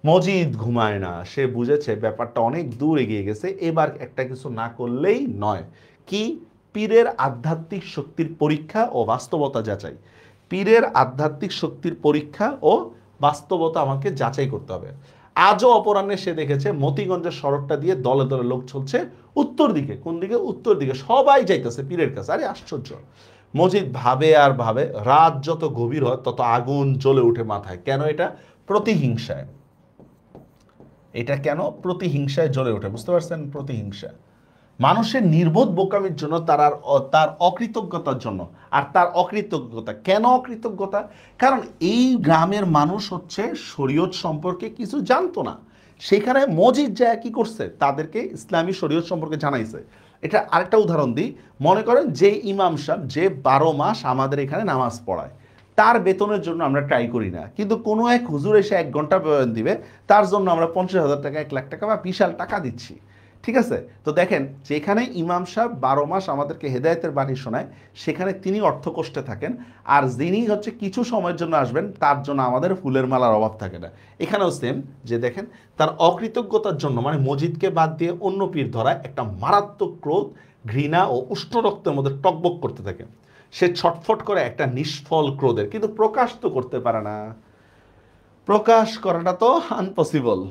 মজিদ ঘুমায় না, সে বুঝেছে ব্যাপারটা অনেক দূর এগিয়ে গেছে, এবার একটা কিছু না করলেই নয়। কি? পীরের আধ্যাত্মিক শক্তির পরীক্ষা ও বাস্তবতা যাচাই। পীরের আধ্যাত্মিক শক্তির পরীক্ষা ও বাস্তবতা আমাকে যাচাই করতে হবে। আজও অপরাহ্নে সে দেখেছে মতিগঞ্জের সড়কটা দিয়ে দলে দলে লোক চলছে উত্তর দিকে। কোন দিকে? উত্তর দিকে। সবাই যাইতেছে পীরের কাছে। আরে আশ্চর্য! মজিদ ভাবে আর ভাবে, রাত যত গভীর হয় তত আগুন জ্বলে উঠে মাথায়। কেন এটা? প্রতিহিংসায়। এটা কেন প্রতিহিংসায় জ্বলে ওঠে? বুঝতে পারছেন? প্রতিহিংসা মানুষের নির্বোধ বোকামির জন্য, তার অকৃতজ্ঞতার জন্য। আর তার অকৃতজ্ঞতা কেন? অকৃতজ্ঞতা কারণ এই গ্রামের মানুষ হচ্ছে শরীয়ত সম্পর্কে কিছু জানতো না। সেখানে মজিদ যায় কি করছে? তাদেরকে ইসলামী শরীয়ত সম্পর্কে জানাইছে। এটা আরেকটা উদাহরণ দিই। মনে করেন যে ইমাম সাহেব যে 12 মাস আমাদের এখানে নামাজ পড়ায়, তার বেতনের জন্য আমরা ট্রাই করি না, কিন্তু কোনো এক হুজুর এসে 1 ঘন্টা বেতন দিবে, তার জন্য আমরা 50,000 টাকা, 1 লাখ টাকা বা বিশাল টাকা দিচ্ছি। ঠিক আছে? তো দেখেন, যেখানে ইমাম সাহেব 12 মাস আমাদেরকে হেদায়েতের বাণী শোনায়, সেখানে তিনি অর্থকষ্টে থাকেন, আর যিনি হচ্ছে কিছু সময়ের জন্য আসবেন তার জন্য আমাদের ফুলের মালার অভাব থাকে না। এখানেও সেম, যে দেখেন তার অকৃতজ্ঞতার জন্য, মানে মজিদকে বাদ দিয়ে অন্য পীর ধরায় একটা মারাত্মক ক্রোধ, ঘৃণা ও উষ্ণ রক্তের মধ্যে টকবক করতে থাকে। সে ছটফট করে একটা নিষ্ফল ক্রোধের, কিন্তু প্রকাশ তো করতে পারে না। প্রকাশ করাটা তো আনপসিবল।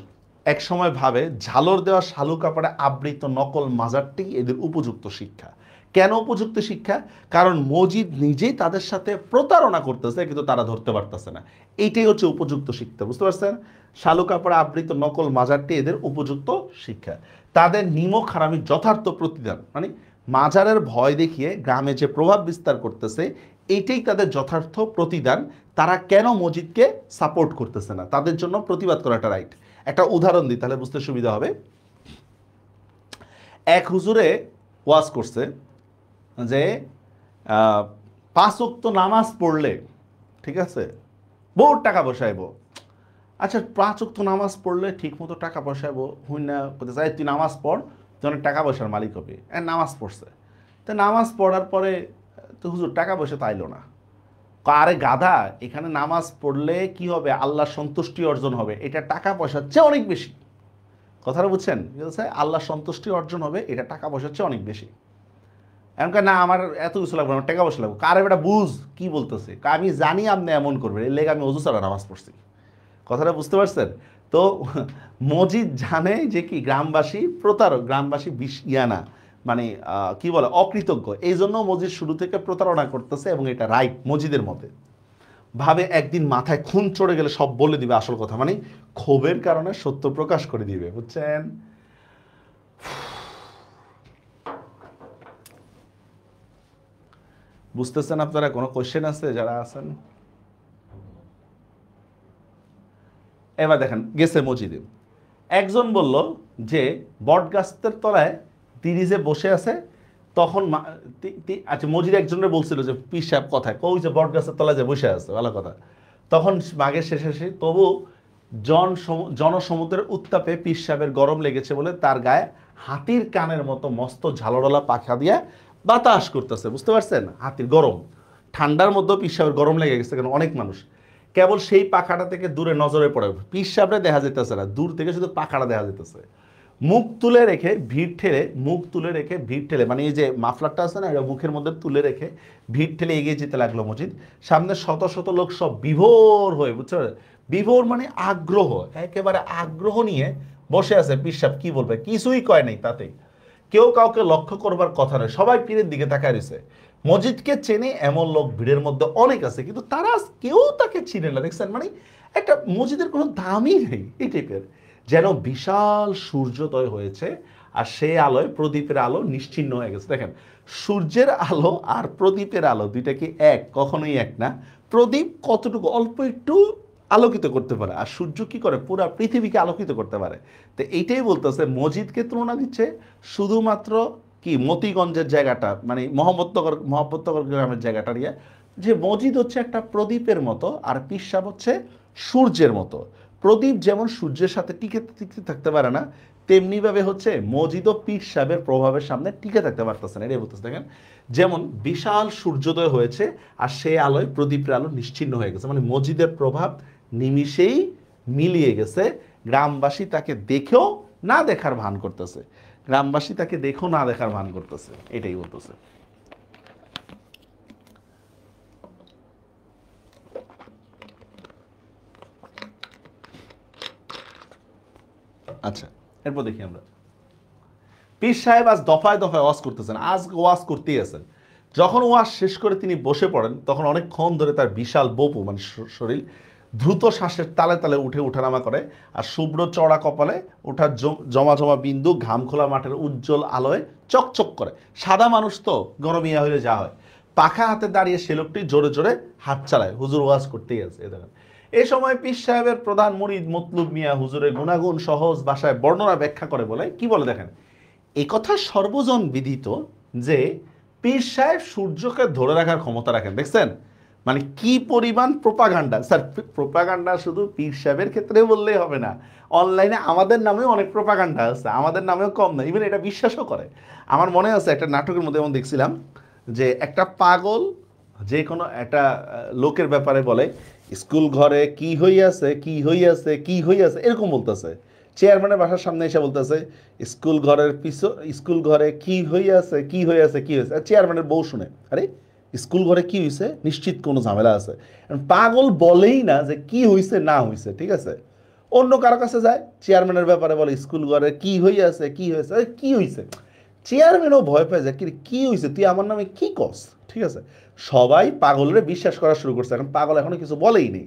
এক সময় ভাবে ঝালর দেওয়া শালু কাপড়ে আবৃত নকল মাজারটি এদের উপযুক্ত শিক্ষা। কেন উপযুক্ত শিক্ষা? কারণ মজিদ নিজেই তাদের সাথে প্রতারণা করতেছে, কিন্তু তারা ধরতে পারতেছে না। এইটাই হচ্ছে উপযুক্ত শিক্ষা। বুঝতে পারছেন? শালু কাপড়ে আবৃত নকল মাজারটি এদের উপযুক্ত শিক্ষা। তাদের নিমক হারামির যথার্থ প্রতিদান, মানে মাজারের ভয় দেখিয়ে গ্রামে যে প্রভাব বিস্তার করতেছে, এইটাই তাদের যথার্থ প্রতিদান। তারা কেন মজিদকে সাপোর্ট করতেছে না? তাদের জন্য প্রতিবাদ করাটা রাইট। একটা উদাহরণ দিই তাহলে বুঝতে সুবিধা হবে। এক হুজুরে ওয়াজ করছে যে 5 ওয়াক্ত নামাজ পড়লে, ঠিক আছে, বহুত টাকা বসাইবো। আচ্ছা 5 ওয়াক্ত নামাজ পড়লে ঠিক মতো টাকা পয়সাবো, হুই না করতে চাই তুই নামাজ পড়, তুই অনেক টাকা পয়সার মালিক হবে। নামাজ পড়ছে, তো নামাজ পড়ার পরে তো হুজুর টাকা পয়সা তাইলো না। আরে গাধা, এখানে নামাজ পড়লে কি হবে, আল্লাহ সন্তুষ্টি অর্জন হবে, এটা টাকা পয়সার চেয়ে অনেক বেশি। কথাটা বুঝছেন? আল্লাহ সন্তুষ্টি অর্জন হবে, এটা টাকা পয়সার চেয়ে অনেক বেশি। এমনকার না আমার এত কিছু লাগবে, আমার টাকা পয়সা লাগবে। কারে বেটা বুঝ কি বলতেছে, আমি জানি আপনি এমন করবেন, এর লেগে আমি অজু ছাড়া নামাজ পড়ছি। কথাটা বুঝতে পারছেন? তো মজিদ জানে যে কি গ্রামবাসী প্রতারক, গ্রামবাসী ইয়ানা মানে কি বলে অকৃতজ্ঞ, এই জন্য মজিদ শুরু থেকে প্রতারণা করতেছে এবং এটা রাইট মজিদের মতে। ভাবে একদিন মাথায় খুন চড়ে গেলে সব বলে দিবে আসল কথা, মানে ক্ষোভের কারণে সত্য প্রকাশ করে দিবে, বুঝছেন? বুঝতেছেন আপনারা? কোনো কোশ্চেন আছে যারা আছেন? এবার দেখেন গেছে মসজিদে, একজন বলল যে বট গাছের তলায় তিনি যে বসে আছে তখন আচ্ছা মসজিদে একজনের বলছিল যে পীর সাহেব কথায় কই যে বট গাছের তলায় যে বসে আছে, ভালো কথা। তখন মাঘের শেষে তবু জনসমুদ্রের উত্তাপে পীর সাহেবের গরম লেগেছে বলে তার গায়ে হাতির কানের মতো মস্ত ঝালরলা পাখা দিয়ে বাতাস করতেছে, বুঝতে পারছেন? হাতির গরম, ঠান্ডার মধ্যেও পীর সাহেবের গরম লেগে গেছে, কেন অনেক মানুষ কেবল সেই পাখাটা থেকে দূরে নজরে পড়ে, পীর সাহেবরা দেখা যেতেছে না, দূর থেকে শুধু পাখাটা দেখা যেতেছে। মুখ তুলে রেখে ভিড় ঠেলে মানে এই যে মাফলারটা আছে না, এটা মুখের মধ্যে তুলে রেখে ভিড় ঠেলে এগিয়ে যেতে লাগলো মসজিদ। সামনে শত শত লোক সব বিভোর হয়ে, বুঝছো, বিভোর মানে আগ্রহ, একেবারে আগ্রহ নিয়ে বসে আছে। পীর সাহেব কি বলবে, কিছুই কয় নাই, তাতেই কেউ কাউকে লক্ষ্য করবার কথা নয়, সবাই পীরের দিকে তাকায় রয়েছে। মসজিদকে চেনে এমন লোক ভিড়ের মধ্যে অনেক আছে, কিন্তু তারা কেউ তাকে চিনে না, দেখছেন? মানে একটা মসজিদের কোনো দামই নেই এই টাইপের। যেন বিশাল সূর্যোদয় হয়েছে আর সেই আলোয় প্রদীপের আলো নিশ্চিহ্ন হয়ে গেছে। দেখেন সূর্যের আলো আর প্রদীপের আলো দুইটা কি এক? কখনোই এক না। প্রদীপ কতটুকু অল্প একটু আলোকিত করতে পারে, আর সূর্য কি করে পুরা পৃথিবীকে আলোকিত করতে পারে। তো এইটাই বলতেছে, মসজিদকে তুলনা দিচ্ছে শুধুমাত্র কি মতিগঞ্জের জায়গাটা, মানে মোহাম্মদনগর গ্রামের জায়গাটা নিয়ে, যে মসজিদ হচ্ছে একটা প্রদীপের মতো আর পীর সাহেব হচ্ছে সূর্যের মতো। প্রদীপ যেমন সূর্যের সাথে টিকে টিকে থাকতে পারে না, তেমনিভাবে হচ্ছে মসজিদও পীর সাহেবের প্রভাবের সামনে টিকে থাকতে পারতেছে না। এটাই বলতেছে, দেখেন যেমন বিশাল সূর্যোদয় হয়েছে আর সেই আলোয় প্রদীপের আলো নিশ্চিহ্ন হয়ে গেছে, মানে মসজিদের প্রভাব নিমিষেই মিলিয়ে গেছে। গ্রামবাসী তাকে দেখেও না দেখার ভান করতেছে, গ্রামবাসী তাকে দেখেও না দেখার ভান করতেছে, এটাই বলতেছে। আচ্ছা এরপর দেখি আমরা, পীর সাহেব আজ দফায় দফায় ওয়াজ করতেছেন, আজ ওয়াজ করতেই আছেন। যখন ওয়াজ শেষ করে তিনি বসে পড়েন তখন অনেকক্ষণ ধরে তার বিশাল বপু মানে শরীর দ্রুত শ্বাসের তালে তালে উঠে ওঠানামা করে, আর শুভ্র চড়া কপালে ওঠার জমা জমা বিন্দু ঘাম খোলা মাঠের উজ্জ্বল আলোয় চকচক করে। সাদা মানুষ তো গরমিয়া হইলে যা হয়, পাখা হাতে দাঁড়িয়ে সে লোকটি জোরে জোরে হাত চালায়, হুজুর ওয়াজ করতেই আছে। এ দেখেন এই সময় পীর সাহেবের প্রধান মুরিদ মতলুব মিয়া হুজুরের গুণাগুণ সহজ ভাষায় বর্ণনা ব্যাখ্যা করে বলে কি বলে, দেখেন এই কথা সর্বজন বিদিত যে পীর সাহেব সূর্যকে ধরে রাখার ক্ষমতা রাখেন, দেখছেন? মানে কি পরিমাণ প্রোপাগান্ডা। স্যার প্রোপাগান্ডা শুধু পীর সাহেবের ক্ষেত্রে বললেই হবে না, অনলাইনে আমাদের নামেও অনেক প্রোপাগান্ডা আছে, আমাদের নামেও কম না, ইভেন এটা বিশ্বাসও করে। আমার মনে আছে একটা নাটকের মধ্যে এমন দেখছিলাম যে একটা পাগল যে কোনো একটা লোকের ব্যাপারে বলে স্কুল ঘরে কি হইয়াছে কি হইয়াছে কি হইয়াছে, এরকম বলতেছে। চেয়ারম্যানের বাসার সামনে এসে বলতেছে স্কুল ঘরে কি হইয়াছে কি হইয়াছে কি হয়েছে, চেয়ারম্যানের বউ শুনে, আরে স্কুল ঘরে কি হয়েছে, নিশ্চিত কোনো ঝামেলা আছে। পাগল বলেই না যে কি হয়েছে না হয়েছে, ঠিক আছে? অন্য কারো কাছে যায়, চেয়ারম্যানের ব্যাপারে বলে স্কুল ঘরে কি হইয়াছে কি হয়েছে, কি হয়েছে। চেয়ারম্যানও ভয় পেয়ে যায়, কি হয়েছে তুই আমার নামে কি কস, ঠিক আছে? সবাই পাগলের বিশ্বাস করা শুরু করছে, এখন পাগল এখনো কিছু বলেই নেই।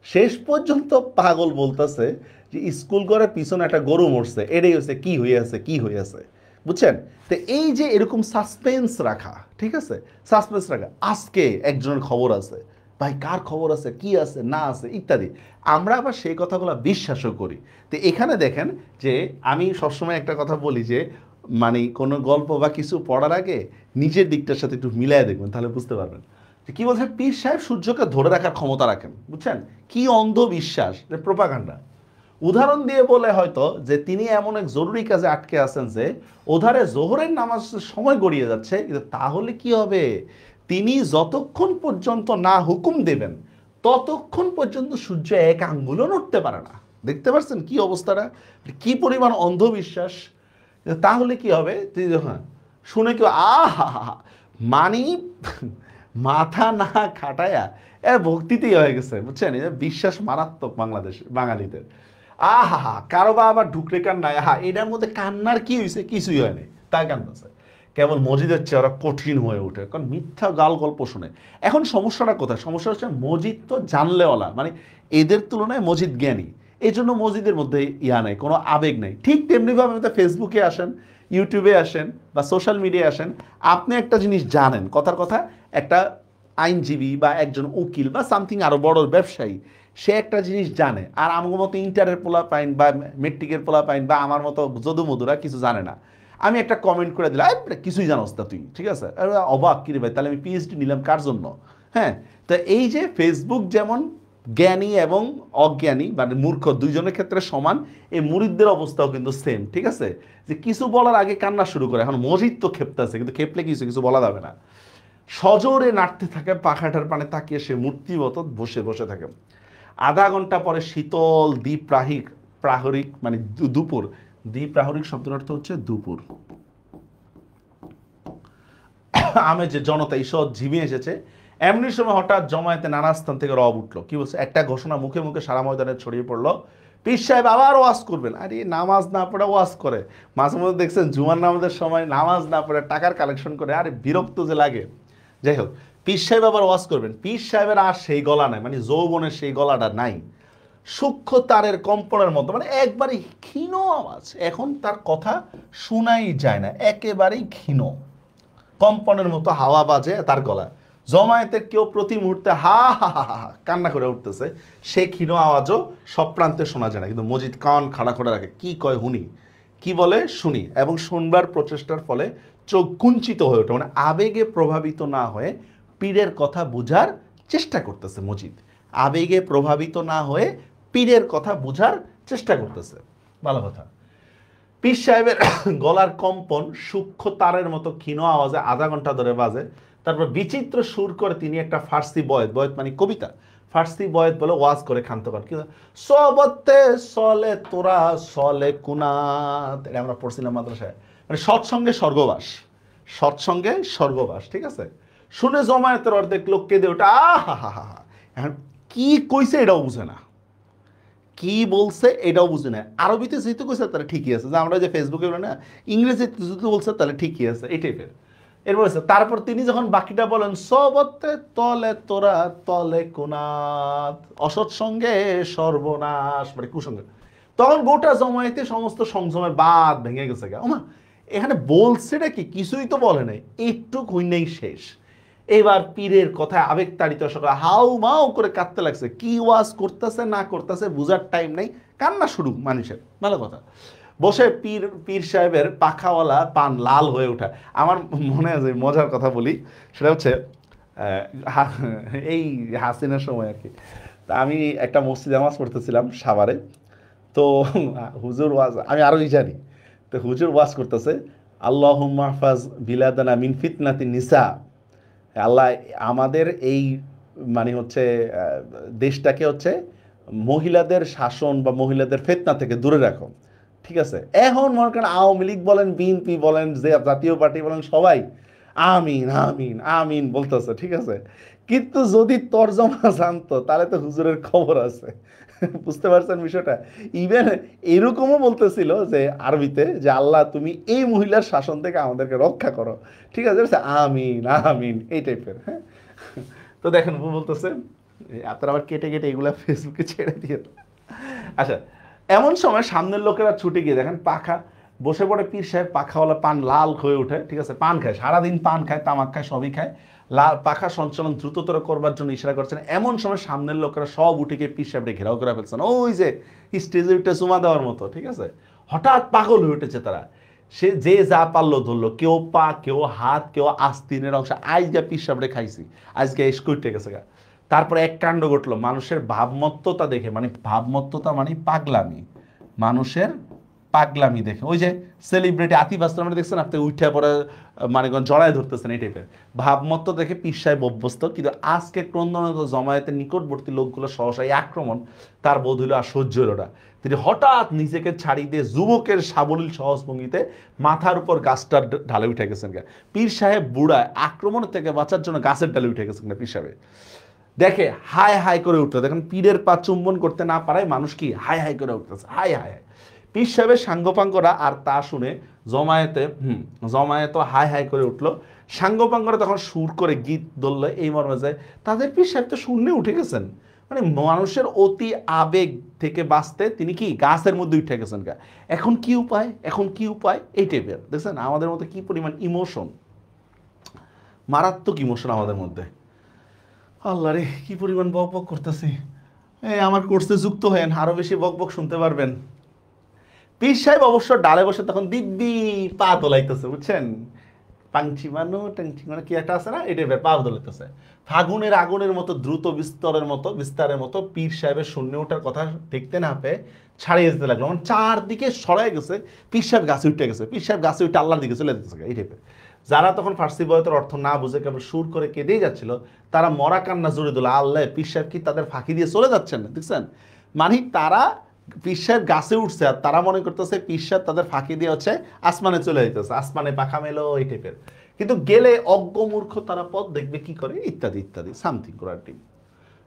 শেষ পর্যন্ত পাগল বলতেছে যে স্কুল ঘরের পিছনে একটা গরু মরছে, এটাই হচ্ছে কি হইয়াছে কি হইয়াছে, বুঝছেন? তো এই যে এরকম সাসপেন্স রাখা, ঠিক আছে, সাসপেন্স রাখা, আজকে একজনের খবর আছে, ভাই কার খবর আছে কি আছে না আছে ইত্যাদি, আমরা আবার সেই কথাগুলো বিশ্বাসও করি। তো এখানে দেখেন যে আমি সবসময় একটা কথা বলি যে মানে কোনো গল্প বা কিছু পড়ার আগে নিজের দিকটার সাথে একটু মিলাই দেখবেন, তাহলে বুঝতে পারবেন যে কি বলছেন। পীর সাহেব সূর্যকে ধরে রাখার ক্ষমতা রাখেন, বুঝছেন? কি অন্ধবিশ্বাস, প্রোপাগান্ডা। উদাহরণ দিয়ে বলে হয়তো যে তিনি এমন এক জরুরি কাজে আটকে আছেন যে ওধারে জোহরের নামাজ সময় গড়িয়ে যাচ্ছে, কিন্তু তাহলে কি হবে, তিনি যতক্ষণ পর্যন্ত না হুকুম দেবেন ততক্ষণ পর্যন্ত সূর্য এক আঙ্গুলও নড়তে পারে না। দেখতে পাচ্ছেন কি অবস্থাটা, কি পরিমাণ অন্ধবিশ্বাস। তাহলে কি হবে, হ্যাঁ, শুনে কেউ আহা মানি মাথা না খাটায়া ভক্তিতেই হয়ে গেছে, বুঝছেন? বিশ্বাস মারাত্মক বাংলাদেশ বাঙালিদের। আহা কারো বা আবার ঢুকরে কান্নায়, আহা এটার মধ্যে কান্নার কি হয়েছে, কিছুই হয়নি, তাই কান্দাছে। কেবল মসজিদের চেহারা কঠিন হয়ে ওঠে, কারণ মিথ্যা গাল গল্প শুনে। এখন সমস্যাটা কোথায়? সমস্যা হচ্ছে মসজিদ তো জানলেওয়ালা, মানে এদের তুলনায় মসজিদ জ্ঞানী, এই জন্য মসজিদের মধ্যে ইয়া নেই, কোনো আবেগ নেই। ঠিক তেমনিভাবে ফেসবুকে আসেন, ইউটিউবে আসেন বা সোশ্যাল মিডিয়ায় আসেন, আপনি একটা জিনিস জানেন, কথার কথা একটা আইনজীবী বা একজন উকিল বা সামথিং আরও বড় ব্যবসায়ী, সে একটা জিনিস জানে, আর আমার মতো ইন্টারের পোলা পাইন বা মেট্রিকের পোলা পাইন বা আমার মতো যদু মধুরা কিছু জানে না। আমি একটা কমেন্ট করে দিলাম, কিছুই জানোস না তুই, ঠিক আছে, অবাক কিরে ভাই, তাহলে আমি পিএইচডি নিলাম কার জন্য? হ্যাঁ, তো এই যে ফেসবুক যেমন জ্ঞানী এবং অজ্ঞানী মানে মূর্খ দুইজনের ক্ষেত্রে সমান, এই মুরিদদের অবস্থাও কিন্তু সেম, ঠিক আছে, যে কিছু বলার আগে কান্না শুরু করে। এখন মসজিদ তো খেপতেছে, কিন্তু খেপলে কিছু কিছু বলা যাবে না। সজোরে নাড়তে থাকে, পাখাটার পানে তাকিয়ে সে মূর্তিবত বসে বসে থাকে। আধা ঘন্টা পরে শীতল দ্বীপ্রাহিক প্রাহরিক মানে দুপুর, দ্বীপ্রাহরিক শব্দের অর্থ হচ্ছে দুপুর, আমেজে জনতা ঈষৎ ঝিমিয়ে এসেছে। এমনি সময় হঠাৎ জমায়েতে নানা স্থান থেকে রব উঠলো। কি বলছে? একটা ঘোষণা মুখে মুখে সারা ময়দানে ছড়িয়ে পড়লো, পীর সাহেব আবার ওয়াজ করবেন। আরে নামাজ না পড়ে ওয়াজ করে, মাঝে মধ্যে দেখছেন জুমার নামাজের সময় নামাজ না পড়ে টাকার কালেকশন করে, আরে বিরক্ত যে লাগে। যাই হোক, পীর সাহেব আবার ওয়াজ করবেন। পীর সাহেবের আর সেই গলা নাই, মানে যৌবনের সেই গলাটা নাই, সূক্ষ্ম তারের কম্পনের মতো, মানে একবারে ক্ষীণ আওয়াজ, এখন তার কথা শোনাই যায় না, একেবারেই ক্ষীণ কম্পনের মতো হাওয়া বাজে তার গলা। জমায়েতে কেউ প্রতি মুহূর্তে হা হা হা হা কান্না করে উঠতেছে, সে ক্ষীণ আওয়াজও সব প্রান্তে শোনা যায় না, কিন্তু মজিদ কান খাড়া করে রাখে, কি কয় হুনি, কি বলে শুনি, এবং শুনবার প্রচেষ্টার ফলে চোখ কুঞ্চিত হয়ে ওঠে, মানে আবেগে প্রভাবিত না হয়ে পীরের কথা বোঝার চেষ্টা করতেছে মজিদ, আবেগে প্রভাবিত না হয়ে পীরের কথা বোঝার চেষ্টা করতেছে। ভালো কথা। পীর সাহেবের গলার কম্পন সূক্ষ্ম তারের মতো ক্ষীণ আওয়াজে আধা ঘন্টা ধরে বাজে। তারপর বিচিত্র সুর করে তিনি একটা ফার্সি বয়েত, বয়েত মানে কবিতা, ফার্সি বয়েত বলে ওয়াজ করে ক্ষান্ত করেন। কিন্তু সবতে সলে তোরা সলে কুনাত, এটা আমরা পড়ছিলাম মাদ্রাসায়, মানে সৎসঙ্গে স্বর্গবাস, সৎসঙ্গে স্বর্গবাস, ঠিক আছে। শুনে জমায়েতের অর্ধেক লোক কেঁদে ওঠে, আহা হা হা হা। এখন কি কইছে এটাও বুঝে না, কি বলছে এটাও বুঝে না। আরবিতে যেহেতু কইছে তাহলে ঠিকই আছে, যে আমরা যে ফেসবুকে বলে না ইংরেজিতে যেহেতু বলছে তাহলে ঠিকই আছে, এই টাইপের। এরপর তারপর তিনি যখন বাকিটা বলেন, সবতে তলে তোরা তলে কোনাত, অসৎ সঙ্গে সর্বনাশ মানে কুসঙ্গে, তখন গোটা জমায়েতে সমস্ত সংযমের বাঁধ ভেঙে গেছে। ওমা, এখানে বলছেটা কি, কিছুই তো বলে নাই, একটু কইনেই শেষ। এবার পীরের কথায় আবেগ তাড়িত সকালে হাউ মাউ করে কাঁদতে লাগছে, কি ওয়াজ করতেছে না করতেছে বুঝার টাইম নাই, কান্না শুরু মানুষের। ভালো কথা। বসে পীর পীর সাহেবের পাখাওয়ালা পান লাল হয়ে ওঠা। আমার মনে আছে মজার কথা বলি, সেটা হচ্ছে এই হাসিনার সময় আর কি। তা আমি একটা মসজিদে নামাজ পড়তেছিলাম সাভারে, তো হুজুর ওয়াজ আমি আরোই জানি, তো হুজুর ওয়াজ করতেছে, আল্লাহুম্মা মাহফাজ বিলাদানা মিন ফিতনাতিন নিসা, আল্লাহ আমাদের এই মানে হচ্ছে দেশটাকে হচ্ছে মহিলাদের শাসন বা মহিলাদের ফিতনা থেকে দূরে রাখো, ঠিক আছে। এখন মনে করেন আওয়ামী লীগ বলেন, বিএনপি বলেন, যে জাতীয় পার্টি বলেন, সবাই আমিন আমিন আমিন বলতেছে, ঠিক আছে। কিন্তু যদি তর্জমা জানতো তাহলে তো হুজুরের খবর আছে। বুঝতে পারছেন বিষয়টা? ইভেন এরকমও বলতেছিল যে আরবিতে, যে আল্লাহ তুমি এই মহিলার শাসন থেকে আমাদেরকে রক্ষা করো, ঠিক আছে, আমিন আমিন এই টাইপের। হ্যাঁ, তো দেখেন বলতেছে, আপনারা আবার কেটে কেটে এগুলা ফেসবুকে ছেড়ে দিয়ে। আচ্ছা, এমন সময় সামনের লোকেরা ছুটে গিয়ে দেখেন পাখা বসে পড়ে পীর সাহেব, পাখাওয়ালা পান লাল হয়ে ওঠে, ঠিক আছে, পান খায়, সারাদিন পান খায়, তামাক খায়, সবই খায়, লাল পাখা সঞ্চালন দ্রুততর করবার জন্য ইশারা করছেন। এমন সময় সামনের লোকেরা সব উঠে গিয়ে পীর সাহেবকে ঘেরাও করে ফেলছেন, ওই যে স্টেজে উঠে চুমা দেওয়ার মতো, ঠিক আছে। হঠাৎ পাগল হয়ে উঠেছে তারা, সে যে যা পারলো ধরলো, কেউ পা, কেউ হাত, কেউ আস্তিনের অংশ, আজকে পিসাবরে খাইছি, আজকে স্কুইটে গেছে গা। তারপরে এক কাণ্ড ঘটলো, মানুষের ভাবমত্ততা দেখে, মানে ভাবমত্ততা মানে পাগলামি, মানুষের পাগলামি দেখে, ওই যে সেলিব্রিটি আতিফ আসলাম দেখছেন আপনি, উঠে পরে মানে জড়ায় ধরতেছেন, এই টাইপের ভাবমত্ত দেখে পীর সাহেব অভ্যস্ত। কিন্তু আজকে ক্রন্দনত জমায়েতের নিকটবর্তী লোকগুলো সহসাই আক্রমণ, তার বোধ হইল আর সহ্য হলো না। তিনি হঠাৎ নিজেকে ছাড়িয়ে দিয়ে যুবকের সাবলীল সহজ ভঙ্গিতে মাথার উপর গাছটার ঢালে উঠে গেছেন। পীর সাহেব বুড়ায় আক্রমণ থেকে বাঁচার জন্য গাছের ডালে উঠে গেছেন পীর সাহেব। দেখে হাই হাই করে উঠতে, দেখেন পীরের পা চুম্বন করতে না পারায় মানুষ কি হাই হাই করে উঠতেছে, হাই হাই হাই। পীর সাহেবের সাঙ্গপাঙ্গরা আর তা শুনে জমায়েত হাই হাই করে উঠলো। সাঙ্গপাঙ্গরা তখন সুর করে গীত ধরলো এই মর্মে যায়, তাদের পীর সাহেব তো শূন্যে উঠে গেছেন। মানে মানুষের অতি আবেগ থেকে বাঁচতে তিনি কি গাছের মধ্যে উঠে গেছেন। এখন কি উপায়, এখন কি উপায়, এই টাইপের। দেখছেন আমাদের মধ্যে কি পরিমাণ ইমোশন, মারাত্মক ইমোশন আমাদের মধ্যে। আল্লাহ রে, কি পরিমাণ বক বক করতেছি। আমার কোর্সে যুক্ত হয়েন, আরো বেশি বক বক শুনতে পারবেন। পীর সাহেব অবশ্য ডালে বসে তখন দিব্যি পা দোলাইতেছে, বুঝছেন, টাংচি মানো কি একটা আছে না, এটা পা দোলাইতেছে। ফাগুনের আগুনের মতো দ্রুত বিস্তারের মতো পীর সাহেবের শূন্য ওঠার কথা দেখতে না পেয়ে ছাড়িয়ে যেতে লাগলো। মানে চারদিকে সরাই গেছে, পীর সাহেব গাছে উঠে গেছে, পীর সাহেব গাছে উঠে আল্লাহর দিকে চলে যেতেছে এই টাইপের। যারা তখন ফার্সি বয়তের অর্থ না বুঝে কেবল সুর করে কেঁদেই যাচ্ছিল, তারা মরা কান্না জুড়ে দিল, আল্লাহ পীর সাহেব কি তাদের ফাঁকি দিয়ে চলে যাচ্ছেন না, দেখছেন। মানে তারা পীর সাহেব গাছে উঠছে আর তারা মনে করতেছে পীর সাহেব তাদের ফাঁকি দিয়ে হচ্ছে আসমানে চলে যেতেছে, আসমানে পাখা মেলো এই টাইপের। কিন্তু গেলে অজ্ঞ মূর্খ তারা পথ দেখবে কি করে, ইত্যাদি ইত্যাদি সামথিং করার টিম।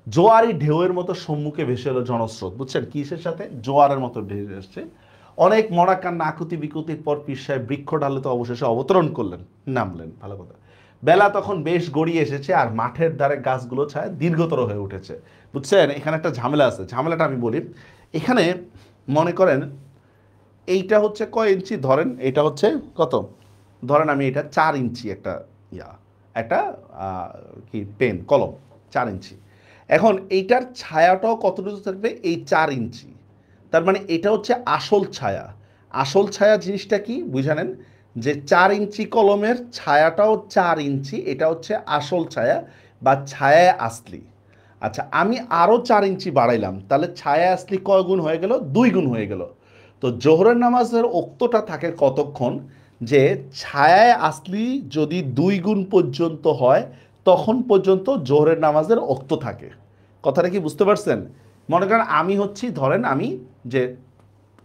জোয়ারি ঢেউয়ের মতো সম্মুখে ভেসে এলো জনস্রোত, বুঝছেন, কিসের সাথে, জোয়ারের মতো ঢেউ এসছে। অনেক মরা কান্না আকুতি বিকুতির পর পীর সাহেব বৃক্ষ ঢালে তো অবশেষে অবতরণ করলেন, নামলেন, ভালো কথা। বেলা তখন বেশ গড়িয়ে এসেছে আর মাঠের ধারে গাছগুলো ছায় দীর্ঘতর হয়ে উঠেছে, বুঝছেন। এখানে একটা ঝামেলা আছে, ঝামেলাটা আমি বলি। এখানে মনে করেন এইটা হচ্ছে কয় ইঞ্চি, ধরেন এটা হচ্ছে কত, ধরেন আমি এটা 4 ইঞ্চি একটা একটা কি পেন কলম 4 ইঞ্চি। এখন এইটার ছায়াটাও কতটুকু থাকবে, এই 4 ইঞ্চি। তার মানে এটা হচ্ছে আসল ছায়া। আসল ছায়া জিনিসটা কি বুঝানেন, যে 4 ইঞ্চি কলমের ছায়াটাও 4 ইঞ্চি, এটা হচ্ছে আসল ছায়া বা ছায়া আসলি। আচ্ছা, আমি আরও 4 ইঞ্চি বাড়াইলাম, তাহলে ছায়া আসলি কয় গুণ হয়ে গেল, 2 গুণ হয়ে গেল। তো জোহরের নামাজের ওক্তটা থাকে কতক্ষণ, যে ছায়ায় আসলি যদি 2 গুণ পর্যন্ত হয় তখন পর্যন্ত জোহরের নামাজের ওক্ত থাকে। কথাটা কি বুঝতে পারছেন? মনে করেন আমি হচ্ছি, ধরেন আমি যে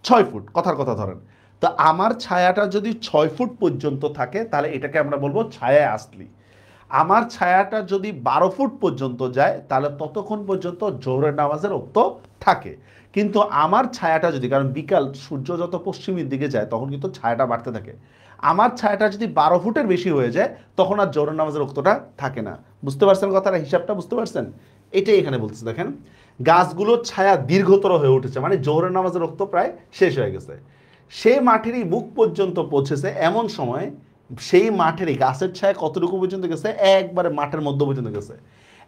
6 ফুট, কথার কথা ধরেন, তো আমার ছায়াটা যদি 6 ফুট পর্যন্ত থাকে তাহলে এটাকে আমরা বলবো ছায়ায় আসলি। আমার ছায়াটা যদি 12 ফুট পর্যন্ত যায় তাহলে ততক্ষণ পর্যন্ত জোহরের নামাজের ওক্ত থাকে। কিন্তু আমার ছায়াটা যদি, কারণ বিকাল সূর্য যত পশ্চিমের দিকে যায় তখন কিন্তু ছায়াটা বাড়তে থাকে, আমার ছায়াটা যদি 12 ফুটের বেশি হয়ে যায় তখন আর জোহরের নামাজের ওক্তটা থাকে না। বুঝতে পারছেন কথাটা, হিসাবটা বুঝতে পারছেন? এটাই এখানে বলছে। দেখেন গাছগুলোর ছায়া দীর্ঘতর হয়ে উঠেছে, মানে জোহরের নামাজের ওক্ত প্রায় শেষ হয়ে গেছে। সেই মাঠেরই মুখ পর্যন্ত পৌঁছেছে, এমন সময় সেই মাঠেরই গাছের ছায়া কতটুকু পর্যন্ত গেছে, একবারে মাঠের মধ্য পর্যন্ত গেছে।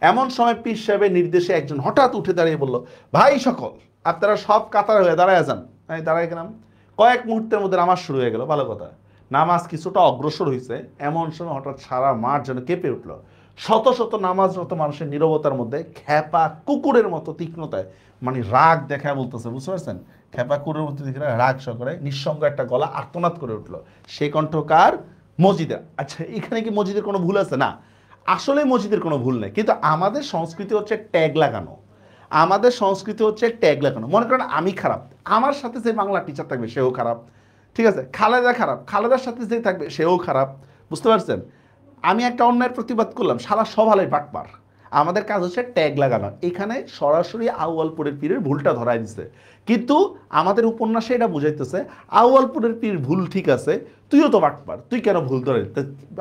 এমন সময় পীর সাহেবের নির্দেশে একজন হঠাৎ উঠে দাঁড়িয়ে বলল, ভাই সকল আপনারা সব কাতার হয়ে দাঁড়ায় যান। আমি দাঁড়াই গেলাম, কয়েক মুহূর্তের মধ্যে নামাজ শুরু হয়ে গেল, ভালো কথা। নামাজ কিছুটা অগ্রসর হয়েছে, এমন সময় হঠাৎ সারা মাঠ যেন কেঁপে উঠলো। শত শত নামাজরত মানুষের নীরবতার মধ্যে খ্যাপা কুকুরের মতো তীক্ষ্ণতায়, মানে রাগ দেখায় বলতেছে, বুঝতে পারছেন, খ্যাপা কুকুরের মতো রাগ সহকারে নিঃসঙ্গ একটা গলা আর্তনাদ করে উঠলো। সেই কণ্ঠকার মসজিদে। আচ্ছা, এখানে কি মসজিদের কোনো ভুল আছে? না, আসলে মসজিদের কোনো ভুল নেই, কিন্তু আমাদের সংস্কৃতি হচ্ছে ট্যাগ লাগানো। আমাদের সংস্কৃতি হচ্ছে ট্যাগ লাগানো। মনে করেন আমি খারাপ, আমার সাথে যে বাংলা টিচার থাকবে সেও খারাপ, ঠিক আছে, খালেদা খারাপ, খালেদার সাথে যে থাকবে সেও খারাপ, বুঝতে পারছেন। আমি একটা অন্যায়ের প্রতিবাদ করলাম, সারা সভালে বাটপার। আমাদের কাজ হচ্ছে ট্যাগ লাগানো। এখানে সরাসরি আউয়ালপুরের পীরের ভুলটা ধরাই দিচ্ছে, কিন্তু আমাদের উপন্যাসে এটা বুঝাইতেছে আউয়ালপুরের পীর ভুল ঠিক আছে, তুইও তো বাটপার, তুই কেন ভুল ধরে?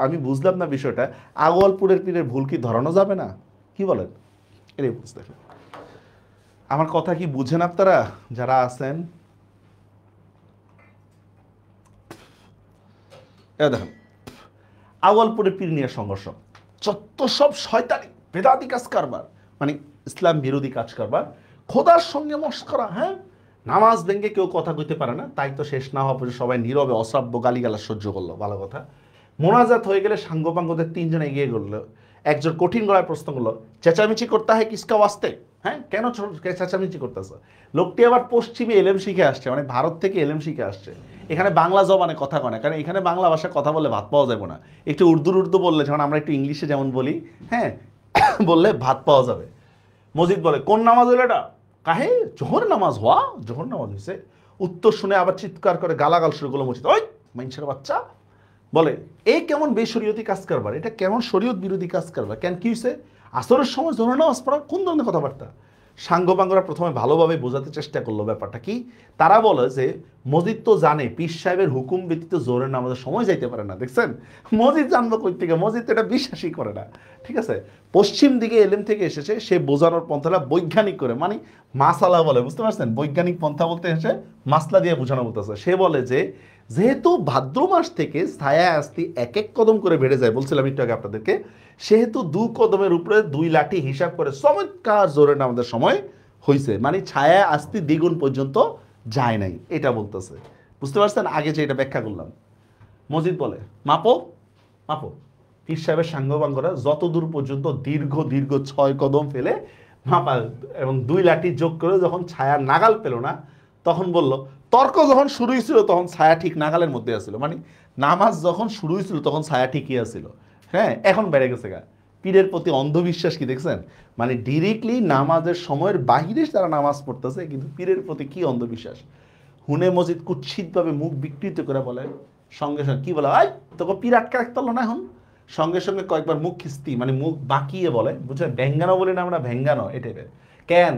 আমি বুঝলাম না বিষয়টা, আউয়ালপুরের পীরের ভুল কি ধরানো যাবে না? কি বলেন? এটাই বুঝতে, আমার কথা কি বুঝেন আপনারা যারা আছেন? দেখেন আউয়ালপুরের পীর নিয়ে সংঘর্ষ, যত সব শয়তানি বেদাতি কাজ কারবার, মানে ইসলাম বিরোধী কাজ কারবার, খোদার সঙ্গে মস্করা, হ্যাঁ, নামাজ ভেঙে কেউ কথা কইতে পারে না, তাই তো শেষ না হওয়া পর্যন্ত সবাই নীরবে অশ্রাব্য গালিগালাজ সহ্য করলো। ভালো কথা। মোনাজাত হয়ে গেলে সাঙ্গপাঙ্গদের তিনজন এগিয়ে করলো, একজন কঠিন গলায় প্রশ্ন করলো, চেঁচামেচি করতে হয় কিসকা ওয়াস্তে? হ্যাঁ, কেন চেঁচামেচি করতেছে? লোকটি আবার পশ্চিমে এলেম শিখে আসছে, মানে ভারত থেকে এলেম শিখে আসছে। এখানে বাংলা জবানে কথা কয় না, কারণ এখানে বাংলা ভাষায় কথা বললে ভাত পাওয়া যাবে না। একটু উর্দু বললে, যেমন আমরা একটু ইংলিশে যেমন বলি, হ্যাঁ, বললে ভাত পাওয়া যাবে। মসজিদ বলে, কোন নামাজ হলো এটা? কাহে? জোহর নামাজ হওয়া, জোহর নামাজ হয়েছে। উত্তর শুনে আবার চিৎকার করে গালাগাল শুরু করলো মসজিদ, ওই মানুষের বাচ্চা। বলে, এই কেমন বেশরীয়তি কাজ কারবার, এটা কেমন শরীয়ত বিরোধী কাজ কারবার, কেন কি হয়েছে? আসরের সময় জোহর নামাজ পড়া কোন ধরনের কথাবার্তা? সাঙ্গপাঙ্গরা প্রথমে ভালোভাবে বোঝাতে চেষ্টা করলো ব্যাপারটা কি। তারা বলে যে মসজিদ তো জানে পীর সাহেবের হুকুম ব্যতীত জোহরের নামাজের সময় যাইতে পারে না। দেখছেন, মসজিদ জানবো কই থেকে? মসজিদ এটা বিশ্বাসই করে না। ঠিক আছে, পশ্চিম দিকে এলেম থেকে এসেছে, সে বোঝানোর পন্থাটা বৈজ্ঞানিক করে, মানে মাসালা বলে, বুঝতে পারছেন? বৈজ্ঞানিক পন্থা বলতে এসে মাসলা দিয়ে বোঝানো বলতেছে। সে বলে যে যেহেতু ভাদ্র মাস থেকে ছায়া আস্তি এক এক কদম করে বেড়ে যায়, বলছিলাম একটু আগে আপনাদেরকে, সেহেতু 2 কদমের উপরে 2 লাঠি হিসাব করে চমৎকার জোরে নামাজের সময় হয়েছে, মানে ছায়া আস্তি দ্বিগুণ পর্যন্ত যায় নাই, এটা বলতেছে। বুঝতে পারছেন? আগে যে এটা ব্যাখ্যা করলাম। মসজিদ বলে, মাপো মাপো। পীর সাহেবের সাঙ্গপাঙ্গরা যত দূর পর্যন্ত দীর্ঘ 6 কদম ফেলে মাপা এবং 2 লাঠি যোগ করে যখন ছায়া নাগাল পেল না, তখন বলল, তর্ক যখন শুরু হয়েছিল তখন ছায়া ঠিক নাগালের মধ্যে আসছিল, মানে নামাজ যখন শুরু হয়েছিল তখন ছায়া ঠিকই আসছিল, হ্যাঁ, এখন বেড়ে গেছে গা। পীরের প্রতি অন্ধবিশ্বাস কি দেখছেন? মানে ডিরেক্টলি নামাজের সময়ের বাহিরে তারা নামাজ পড়তেছে, কিন্তু পীরের প্রতি কি অন্ধবিশ্বাস। হুনে মসজিদ কুৎসিতভাবে মুখ বিকৃত করে বলে, সঙ্গে সঙ্গে কি বলে, আই তোকে পীর আটকে রাখতে পারলো না এখন? সঙ্গে সঙ্গে কয়েকবার মুখ খিস্তি, মানে মুখ বাঁকিয়ে বলে, বুঝছেন? ভেঙ্গানো বলি না আমরা, ভেঙ্গানো এই টাইপের। কেন?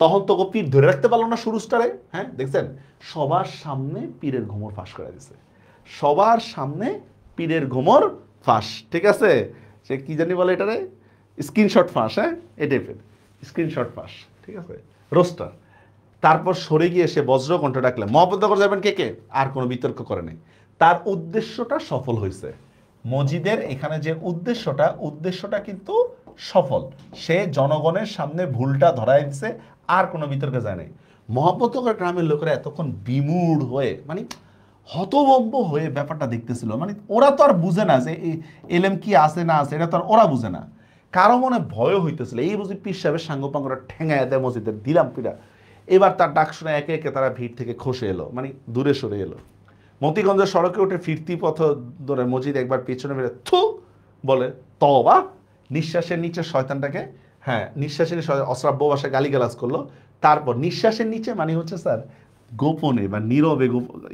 তখন তোকে পীর ধরে রাখতে পারলো না সুরুস্টারে। হ্যাঁ, দেখছেন, সবার সামনে পীরের ঘুমর ফাঁস করে দিছে, সবার সামনে পীরের ঘুমর ফাঁস। ঠিক আছে, সে কি জানি বলে এটারে, স্ক্রিনশট ফাঁস। হ্যাঁ, এই টাইপের স্ক্রিনশট ফাঁস। ঠিক আছে, রোস্টার। তারপর সরে গিয়ে সে বজ্রকণ্ঠ ডাকলে, মহব্বত করে যাবেন কে কে? আর কোনো বিতর্ক করে নেই। তার উদ্দেশ্যটা সফল হয়েছে। মসজিদের এখানে যে উদ্দেশ্যটা কিন্তু সফল। সে জনগণের সামনে ভুলটা ধরাই দিছে, আর কোনো বিতর্কে যায় নাই। মহব্বতগর গ্রামের লোকেরা এতক্ষণ বিমূঢ় হয়ে, মানে হতভম্ব হয়ে ব্যাপারটা দেখতেছিল। মানে ওরা তো আর বুঝে না যে এলেম কি আছে না আছে, এটা তো আর ওরা বুঝে না। কারো মনে ভয় হইতেছিল, এই বুঝি পীর সাহেবের সাঙ্গপাঙ্গরা ঠেঙায় দেয় মসজিদের, দিলাম পিড়া। এবার তার ডাক শুনে একে একে তারা ভিড় থেকে খসে এলো, মানে দূরে সরে এলো। মতিগঞ্জের সড়কে উঠে ফিরতি পথ ধরে মসজিদ একবার পেছনে ফিরে থু বলে, তওবা। নিঃশ্বাসের নিচে শয়তানটাকে, হ্যাঁ, নিঃশ্বাসের অশ্রাব্য ভাষায় গালিগালাজ করলো। তারপর নিঃশ্বাসের নিচে মানে হচ্ছে স্যার গোপনে বা নীরবে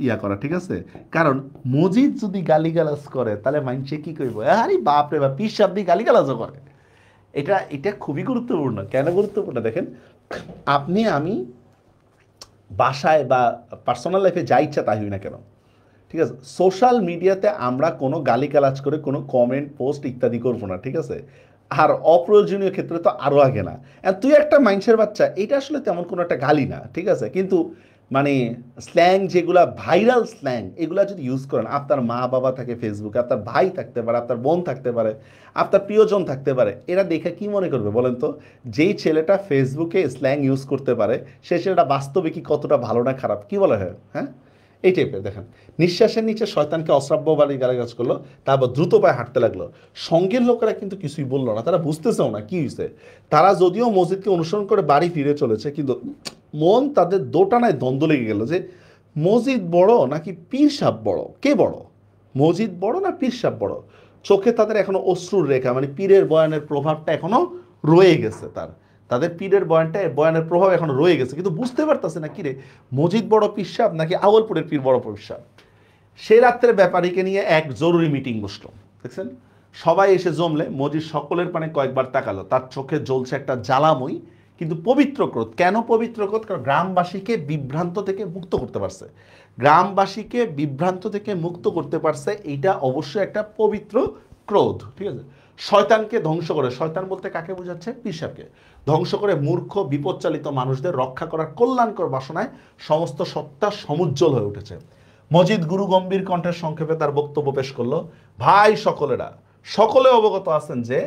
ইয়া করা। ঠিক আছে, কারণ মসজিদ যদি গালিগালাজ করে তাহলে মানুষে কি করবো, আরে বাপ রে বাপ, পীর সাহেব দিয়ে গালিগালাজও করে। এটা খুবই গুরুত্বপূর্ণ। কেন গুরুত্বপূর্ণ দেখেন, আপনি আমি বাসায় বা পার্সোনাল লাইফে যা ইচ্ছা তাই হই না কেন, ঠিক আছে, সোশ্যাল মিডিয়াতে আমরা কোনো গালিগালাজ করে কোনো কমেন্ট পোস্ট ইত্যাদি করবো না। ঠিক আছে, আর অপ্রয়োজনীয় ক্ষেত্রে তো আরও আগে না। তুই একটা মাইন্সের বাচ্চা, এটা আসলে তেমন কোনো একটা গালি না। ঠিক আছে, কিন্তু মানে স্ল্যাং যেগুলা ভাইরাল স্ল্যাং, এগুলা যদি ইউজ করেন, আপনার মা বাবা থাকে ফেসবুকে, আপনার ভাই থাকতে পারে, আপনার বোন থাকতে পারে, আপনার প্রিয়জন থাকতে পারে, এরা দেখে কি মনে করবে বলেন তো? যেই ছেলেটা ফেসবুকে স্ল্যাং ইউজ করতে পারে, সে ছেলেটা বাস্তবে কি কতটা ভালো না খারাপ, কি বলা হয়? হ্যাঁ, এই টাইপের। দেখেন, নিঃশ্বাসের নিচে শয়তানকে অশ্রাব্য বাড়ি গালিগালাজ করলো, তারপর দ্রুত পায়ে হাঁটতে লাগলো। সঙ্গের লোকেরা কিন্তু কিছুই বললো না, তারা বুঝতেছেও না কি হয়েছে। তারা যদিও মসজিদকে অনুসরণ করে বাড়ি ফিরে চলেছে, কিন্তু মন তাদের দোটানায় দ্বন্দ্ব লেগে গেল যে মসজিদ বড় নাকি পীর সাহেব বড়, কে বড়? মসজিদ বড় না পীর সাহেব বড়? চোখে তাদের এখনো অশ্রুর রেখা, মানে পীরের বয়ানের প্রভাবটা এখনো রয়ে গেছে। তাদের পীরের বয়ানের প্রভাব এখন রয়ে গেছে, কিন্তু বুঝতে পারতেছে না কিরে, মসজিদ বড় পীর সাহেব নাকি আউয়ালপুরের পীর বড় পীর সাহেব। সে রাত্রে ব্যাপারীকে নিয়ে এক জরুরি মিটিং বসলো। দেখছেন, সবাই এসে জমলে মসজিদ সকলের পানে কয়েকবার তাকালো। তার চোখে জ্বলছে একটা জ্বালাময় কিন্তু পবিত্র ক্রোধ। কেন পবিত্র ক্রোধ? কারণ গ্রামবাসীকে বিভ্রান্ত থেকে মুক্ত করতে পারছে। গ্রামবাসীকে বিভ্রান্ত থেকে মুক্ত করতে পারছে, এইটা অবশ্যই একটা পবিত্র ক্রোধ। ঠিক আছে, শয়তানকে ধ্বংস করে, শয়তান বলতে কাকে বোঝাচ্ছে? পীর সাহেবকে ধ্বংস করে মূর্খ বিপদচালিত মানুষদের রক্ষা করার কল্যাণকর বাসনায় সমস্ত সত্তা সমুজ্জ্বল হয়ে উঠেছে। মজিদ গুরু গম্ভীর কণ্ঠের সংক্ষেপে তার বক্তব্য পেশ করলো। ভাই সকলে অবগত আছেন যে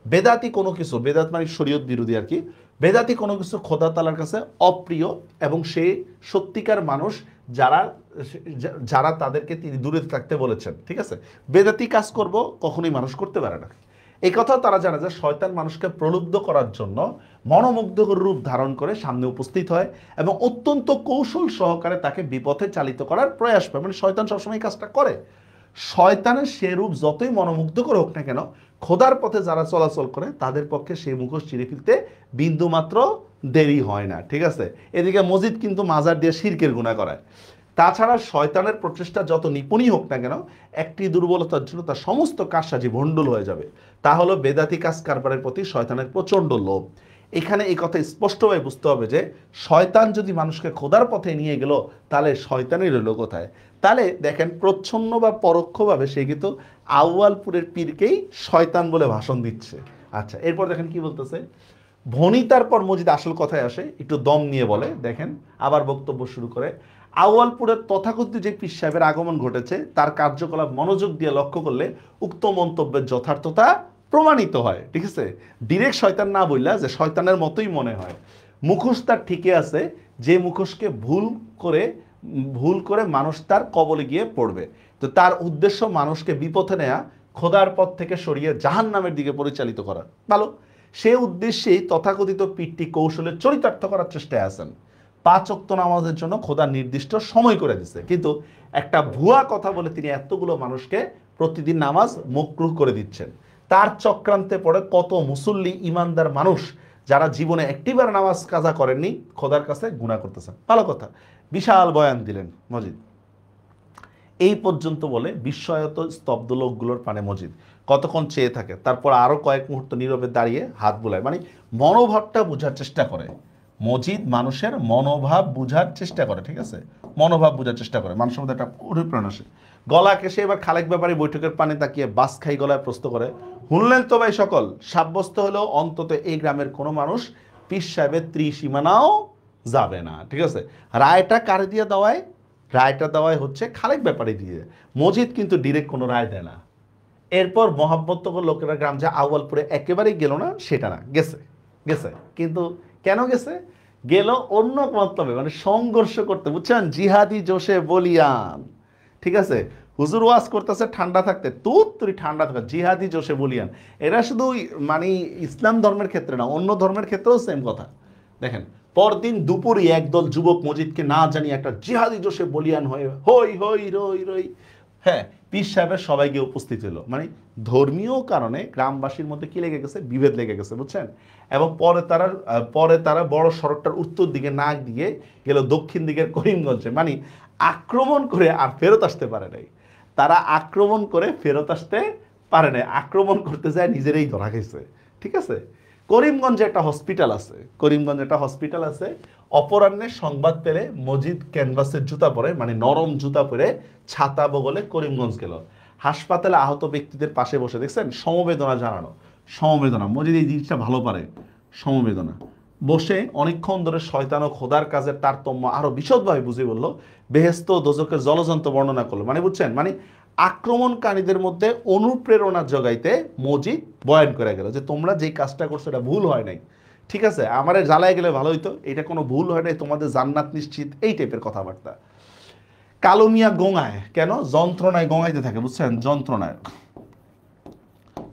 বেদাতি কোনো কিছু, বেদাত মানে শরীয়ত বিরোধী আর কি, বেদাতি কোনো কিছু খোদা তাআলার কাছে অপ্রিয়, এবং সে সত্যিকার মানুষ যারা যারা তাদেরকে তিনি দূরে থাকতে বলেছেন, ঠিক আছে। বেদাতি কাজ করব কখনোই মানুষ করতে পারে না। এই কথা তারা জানে যে শয়তান মানুষকে প্রলুব্ধ করার জন্য মনোমুগ্ধকর রূপ ধারণ করে সামনে উপস্থিত হয় এবং অত্যন্ত কৌশল সহকারে তাকে বিপথে চালিত করার প্রয়াস পায়। মানে শয়তান সবসময় এই কাজটা করে। শয়তানের সে রূপ যতই মনোমুগ্ধকর হোক না কেন, খোদার পথে যারা চলাচল করে তাদের পক্ষে সেই মুখোশ চিরে ফেলতে বিন্দুমাত্র দেরি হয় না, ঠিক আছে। এদিকে মসজিদ কিন্তু মাজার দিয়ে শিরকের গুনাহ করায়। তাছাড়া শয়তানের প্রচেষ্টা যত নিপুণই হোক না কেন, একটি দুর্বলতার জন্য তার সমস্ত কারসাজি ভণ্ডুল হয়ে যাবে। তা হলো বেদাতি কাজ কারবারের প্রতি শয়তানের প্রচণ্ড লোভ। এখানে এই কথা স্পষ্টভাবে বুঝতে হবে যে শয়তান যদি মানুষকে খোদার পথে নিয়ে গেল, তাহলে শয়তানের রইল কোথায়? তাহলে দেখেন প্রচ্ছন্ন বা পরোক্ষভাবে সে কিন্তু আউয়ালপুরের পীরকেই শয়তান বলে ভাষণ দিচ্ছে। আচ্ছা, এরপর দেখেন কি বলতেছে। ভনিতার পর মজিদ আসল কথায় আসে, একটু দম নিয়ে বলে, দেখেন আবার বক্তব্য শুরু করে। আউয়ালপুরের তথাকথিত যে পীর সাহেবের আগমন ঘটেছে তার কার্যকলাপ মনোযোগ দিয়ে লক্ষ্য করলে উক্ত মন্তব্যের যথার্থতা প্রমাণিত হয়, ঠিক আছে। ডিরেক্ট শয়তান না বললা যে শয়তানের মতোই মনে হয়। মুখোশ তার ঠিকই আছে, যে মুখোশকে ভুল করে মানুষ তার কবলে গিয়ে পড়বে। তো তার উদ্দেশ্য মানুষকে বিপথে নেয়া, খোদার পথ থেকে সরিয়ে জাহান্নামের দিকে পরিচালিত করা। ভালো, সে উদ্দেশ্যেই তথাকথিত পীরটি কৌশলে চরিতার্থ করার চেষ্টায় আছেন। 5 ওয়াক্ত নামাজের জন্য খোদা নির্দিষ্ট সময় করে দিচ্ছে, কিন্তু একটা ভুয়া কথা বলে তিনি এতগুলো মানুষকে প্রতিদিন নামাজ মকরুহ করে দিচ্ছেন। তার চক্রান্তে পড়ে কত মুসল্লি ইমানদার মানুষ যারা জীবনে একটিবার নামাজ কাজা করেননি খোদার কাছে গুনাহ করতেছেন। ভালো কথা, বিশাল বয়ান দিলেন মজিদ। এই পর্যন্ত বলে বিস্ময়ত স্তব্ধ লোকগুলোর পানে মজিদ কতক্ষণ চেয়ে থাকে, তারপর আরো কয়েক মুহূর্ত নীরবে দাঁড়িয়ে হাত বুলায়। মানে মনোভাবটা বোঝার চেষ্টা করে মজিদ, মানুষের মনোভাব বোঝার চেষ্টা করে, ঠিক আছে। মনোভাব বোঝার চেষ্টা করে, মানুষের মধ্যে একটা অভিপ্রাণ আসে। গলা কেসে এবার খালেক ব্যাপারী বৈঠকের পানে তাকিয়ে বাস খাই গলায় প্রশ্ন করে, শুনলেন তো ভাই সকল, সাব্যস্ত হলেও অন্তত এই গ্রামের কোনো মানুষ পীর সাহেবের ত্রিসীমানাও যাবে না, ঠিক আছে। রায়টা কারে দিয়ে দেওয়ায়? রায়টা দেওয়ায় হচ্ছে খালেক ব্যাপারী দিয়ে। মজিদ কিন্তু ডিরেক্ট কোনো রায় দেয় না। এরপর মহাব্বতকর লোকেরা গ্রাম যে আউয়ালপুরে একেবারেই গেল না সেটা না, গেছে গেছে কিন্তু কেন গেছে? গেল অন্য মতলবে, মানে সংঘর্ষ করতে, বুঝছেন। জিহাদি জোশে বলিয়ান, ঠিক আছে। হুজুর ওয়াজ করতেছে ঠান্ডা থাকতে, তুই ঠান্ডা থাকা, জিহাদি জোশে বলিয়ান। এরা শুধু মানে ইসলাম ধর্মের ক্ষেত্রে না, অন্য ধর্মের ক্ষেত্রেও সেম কথা। দেখেন পরদিন দুপুরে একদল যুবক মসজিদকে না জানিয়ে একটা জিহাদি জোশে বলিয়ান হয়ে হই হই রই রই, হ্যাঁ, পীর সাহেবের সবাই গিয়ে উপস্থিত হলো। মানে ধর্মীয় কারণে গ্রামবাসীর মধ্যে কি লেগে গেছে? বিভেদ লেগে গেছে, বুঝছেন। এবং পরে তারা বড় সড়কটার উত্তর দিকে না দিয়ে গেল দক্ষিণ দিকের করিমগঞ্জে। মানে আক্রমণ করে আর ফেরত আসতে পারে নাই। তারা আক্রমণ করে ফেরত আসতে পারে নাই, আক্রমণ করতে যায় নিজেরাই ধরা গেছে, ঠিক আছে। করিমগঞ্জে একটা হসপিটাল আছে। অপরাহ্নে সংবাদ পেলে মজিদ ক্যানভাসের জুতা পরে, মানে নরম জুতা পরে ছাতা বগলে করিমগঞ্জ গেল। হাসপাতালে আহত ব্যক্তিদের পাশে বসে, দেখছেন, সমবেদনা জানানো। সমবেদনা, মজিদ এই জিনিসটা ভালো পারে, সমবেদনা। বসে অনেকক্ষণ ধরে শয়তান ও খোদার কাজের তারতম্য আরো বিশদভাবে বুঝিয়ে বললো, বেহেশত ও দোজখের জলযন্ত্র বর্ণনা করলো। মানে বুঝছেন, মানে আক্রমণকারীদের মধ্যে অনুপ্রেরণা জগাইতে মজিদ বয়ান করে গেল যে তোমরা যেই কাজটা করছো এটা ভুল হয় নাই, ঠিক আছে। আমারে জ্বালায় গেলে ভালো হইতো, এটা কোনো ভুল হয় নাই, তোমাদের জান্নাত নিশ্চিত, এই টাইপের কথাবার্তা। কালো মিয়া গোঙায় কেন? যন্ত্রণায় গোঙাইতে থাকে, বুঝছেন, যন্ত্রণায়।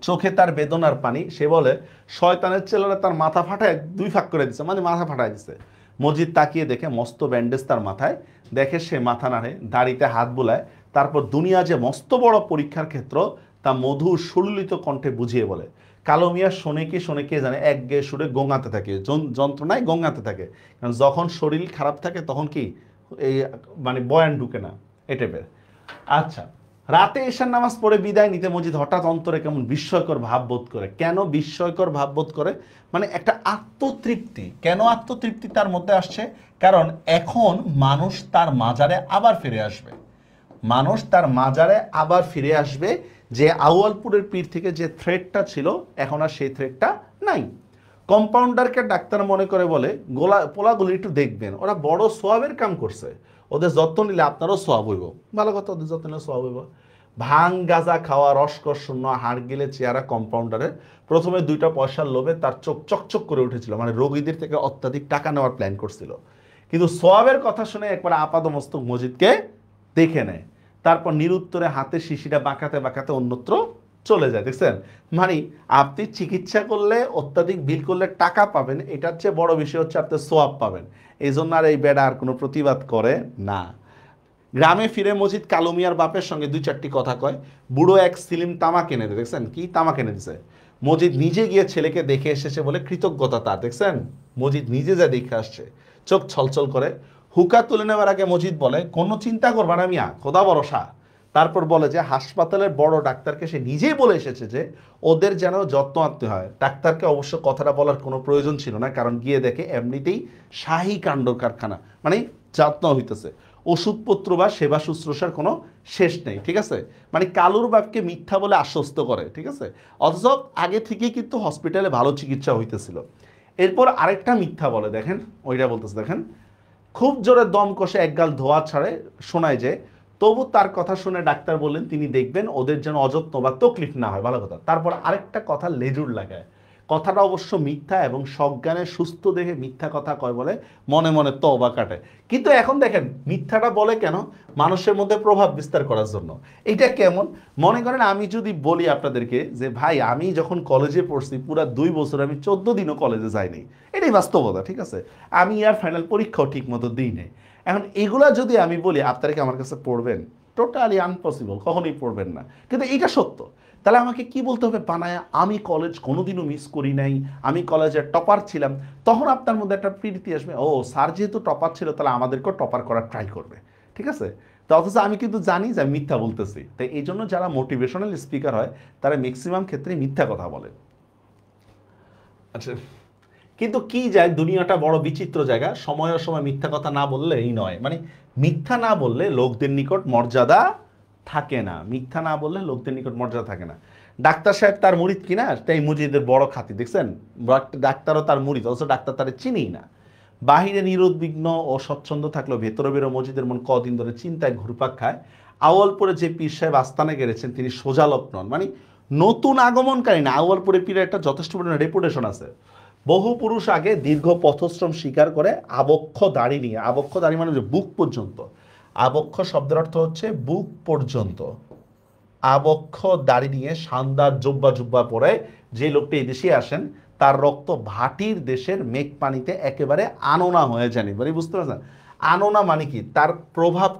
চোখে তার বেদনার পানি। সে বলে শয়তানের ছেলেরা তার মাথা ফাটায় 2 ভাগ করে দিচ্ছে, মানে মাথা ফাটায় দিচ্ছে। মজিদ তাকিয়ে দেখে মস্ত ব্যান্ডেজ তার মাথায়। দেখে সে মাথা নাড়ে, দাড়িতে হাত বুলায়। তারপর দুনিয়া যে মস্ত বড় পরীক্ষার ক্ষেত্র তা মধুর সুললিত কণ্ঠে বুঝিয়ে বলে। কালো মিয়া শোনে কি জানে, এক গেয়ে সুরে গোঙাতে থাকে, যন্ত্রণায় গোঙাতে থাকে। কারণ যখন শরীর খারাপ থাকে তখন কি এই মানে বয়ান ঢুকে না, এ টাইপের। আচ্ছা, রাতে এশার নামাজ পড়ে বিদায় নিতে মজিদ হঠাৎ অন্তরে কেমন বিস্ময়কর ভাববোধ করে। কেন বিস্ময়কর ভাববোধ করে? মানে একটা আত্মতৃপ্তি। কেন আত্মতৃপ্তি তার মধ্যে আসছে? কারণ এখন মানুষ তার মাজারে আবার ফিরে আসবে। যে আউয়ালপুরের পীর থেকে যে থ্রেটটা ছিল এখন আর সেই থ্রেটটা নাই। কম্পাউন্ডারকে ডাক্তার মনে করে বলে, পোলাগুলি একটু দেখবেন, ওরা বড় সোয়াবের কাম করছে, ওদের যত্ন নিলে আপনারও সোয়াব হইব। ভালো কথা, ওদের যত্ন নিলে সোয়াব হইব। ভাং গাঁজা খাওয়া, রসকস শূন্য, হাড় গিলে চেহারা কম্পাউন্ডারের প্রথমে 2টা পয়সার লোভে তার চোখ চকচক করে উঠেছিল, মানে রোগীদের থেকে অত্যাধিক টাকা নেওয়ার প্ল্যান করছিল। কিন্তু সোয়াবের কথা শুনে একবার আপাদমস্তক মজিদকে দেখে নেয়, তারপর নিরুত্তরে হাতে শিশিটা বাঁকাতে বাঁকাতে অন্যত্র চলে যায়। দেখছেন, মানে আপনি চিকিৎসা করলে, অত্যাধিক বিল করলে টাকা পাবেন, এটার চেয়ে বড় বিষয় হচ্ছে আপনি সোয়াব পাবেন। এই জন্য আর এই বেড়া আর কোনো প্রতিবাদ করে না। গ্রামে ফিরে মজিদ কালু মিয়ার বাপের সঙ্গে 2-4টি কথা কয়। বুড়ো এক সিলিম তামাক এনে দেয়। দেখছেন কি তামাক এনে দিছে। মজিদ নিজে গিয়ে ছেলেকে দেখে এসেছে বলে কৃতজ্ঞতা তার। দেখছেন, মজিদ নিজে যা দেখে আসছে, চোখ ছলছল করে। হুকা তুলে নেওয়ার আগে মজিদ বলে, কোনো চিন্তা করবা না মিয়া, খোদা ভরসা। তারপর বলে যে হাসপাতালের বড় ডাক্তারকে সে নিজেই বলে এসেছে যে ওদের যেন যত্ন আনতে হয়। ডাক্তারকে অবশ্য কথাটা বলার কোনো প্রয়োজন ছিল না, কারণ গিয়ে দেখে এমনিতেই শাহী কাণ্ড কারখানা, মানে যত্ন হইতেছে, ওষুধপত্র বা সেবা শুশ্রূষার কোনো শেষ নেই। ঠিক আছে, মানে কালুর বাপকে মিথ্যা বলে আশ্বস্ত করে। ঠিক আছে, অথচ আগে থেকেই কিন্তু হসপিটালে ভালো চিকিৎসা হইতেছিল। এরপর আরেকটা মিথ্যা বলে, দেখেন ওইটা বলতেছে, দেখেন খুব জোরে দম কষে একগাল ধোয়া ছাড়ে শোনায় যে, তবু তার কথা শুনে ডাক্তার বললেন তিনি দেখবেন ওদের যেন অযত্ন বা তকলিফ না হয়। ভালো কথা। তারপর আরেকটা কথা লেজুর লাগায়, কথাটা অবশ্য মিথ্যা এবং সজ্ঞানে সুস্থ দেখে মিথ্যা কথা কয় বলে মনে মনে তওবা কাটে। কিন্তু এখন দেখেন মিথ্যাটা বলে কেন? মানুষের মধ্যে প্রভাব বিস্তার করার জন্য। এটা কেমন? মনে করেন আমি যদি বলি আপনাদেরকে যে ভাই আমি যখন কলেজে পড়ছি পুরা 2 বছর আমি 14 দিনও কলেজে যাইনি, এটাই বাস্তবতা। ঠিক আছে, আমি আর ফাইনাল পরীক্ষাও ঠিক মতো দিই নাই। এখন এগুলা যদি আমি বলি আপনারা কি আমার কাছে পড়বেন? টোটালি আনপসিবল, কখনোই পড়বেন না। কিন্তু এটা সত্য। তাহলে আমাকে কি বলতে হবে বানায়া, আমি কলেজ কোনোদিনও মিস করি নাই, আমি কলেজের টপার ছিলাম। তখন আপনার মধ্যে একটা প্রীতি আসবে, ও স্যার যেহেতু টপার ছিল তাহলে আমাদেরকেও টপার করার ট্রাই করবে। ঠিক আছে, তো অথচ আমি কিন্তু জানি যে আমি মিথ্যা বলতেছি। তাই এই জন্য যারা মোটিভেশনাল স্পিকার হয় তারা ম্যাক্সিমাম ক্ষেত্রে মিথ্যা কথা বলে। আচ্ছা, কিন্তু কি যায়, দুনিয়াটা বড় বিচিত্র জায়গা। সময়ের সময় মিথ্যা কথা না বললে এই নয়, মানে মিথ্যা না বললে লোকদের নিকট মর্যাদা থাকে না। মিথ্যা না বললে লোকদের নিকট মর্যাদা থাকে না। ডাক্তার সাহেব তার মুরিদ কিনা, তাই মুজিদের বড় খাতি। দেখছেন, ডাক্তারও তার মুরিদ, অথচ ডাক্তার তারে চিনেই না। বাহিরে নিরুদ্বিগ্ন ও স্বচ্ছন্দ থাকলেও ভেতরে বেরো মজিদের মন কদিন ধরে চিন্তায় ঘুরপাক খায়। আউয়ালপুরে যে পীর সাহেব আস্তানে গেড়েছেন তিনি সোজা লোক নন, মানে নতুন আগমনকারী না। আউয়ালপুরে পীরের একটা যথেষ্ট পরিমাণে রেপুটেশন আছে। বহু পুরুষ আগে দীর্ঘ পথশ্রম স্বীকার করে আবক্ষ দাড়ি নিয়ে, আবক্ষ দাড়ি মানে যে বুক পর্যন্ত, আবক্ষ শব্দের অর্থ হচ্ছে বুক পর্যন্ত, আবক্ষ দাড়ি নিয়ে শানদার জুব্বা জুব্বা পরে যে লোকটি এই দেশে আসেন তার রক্ত ভাটির দেশের মেঘ পানিতে একেবারে আনোনা হয়ে যায়নি। মানে বুঝতে পারছেন আনোনা মানে কি? তার প্রভাব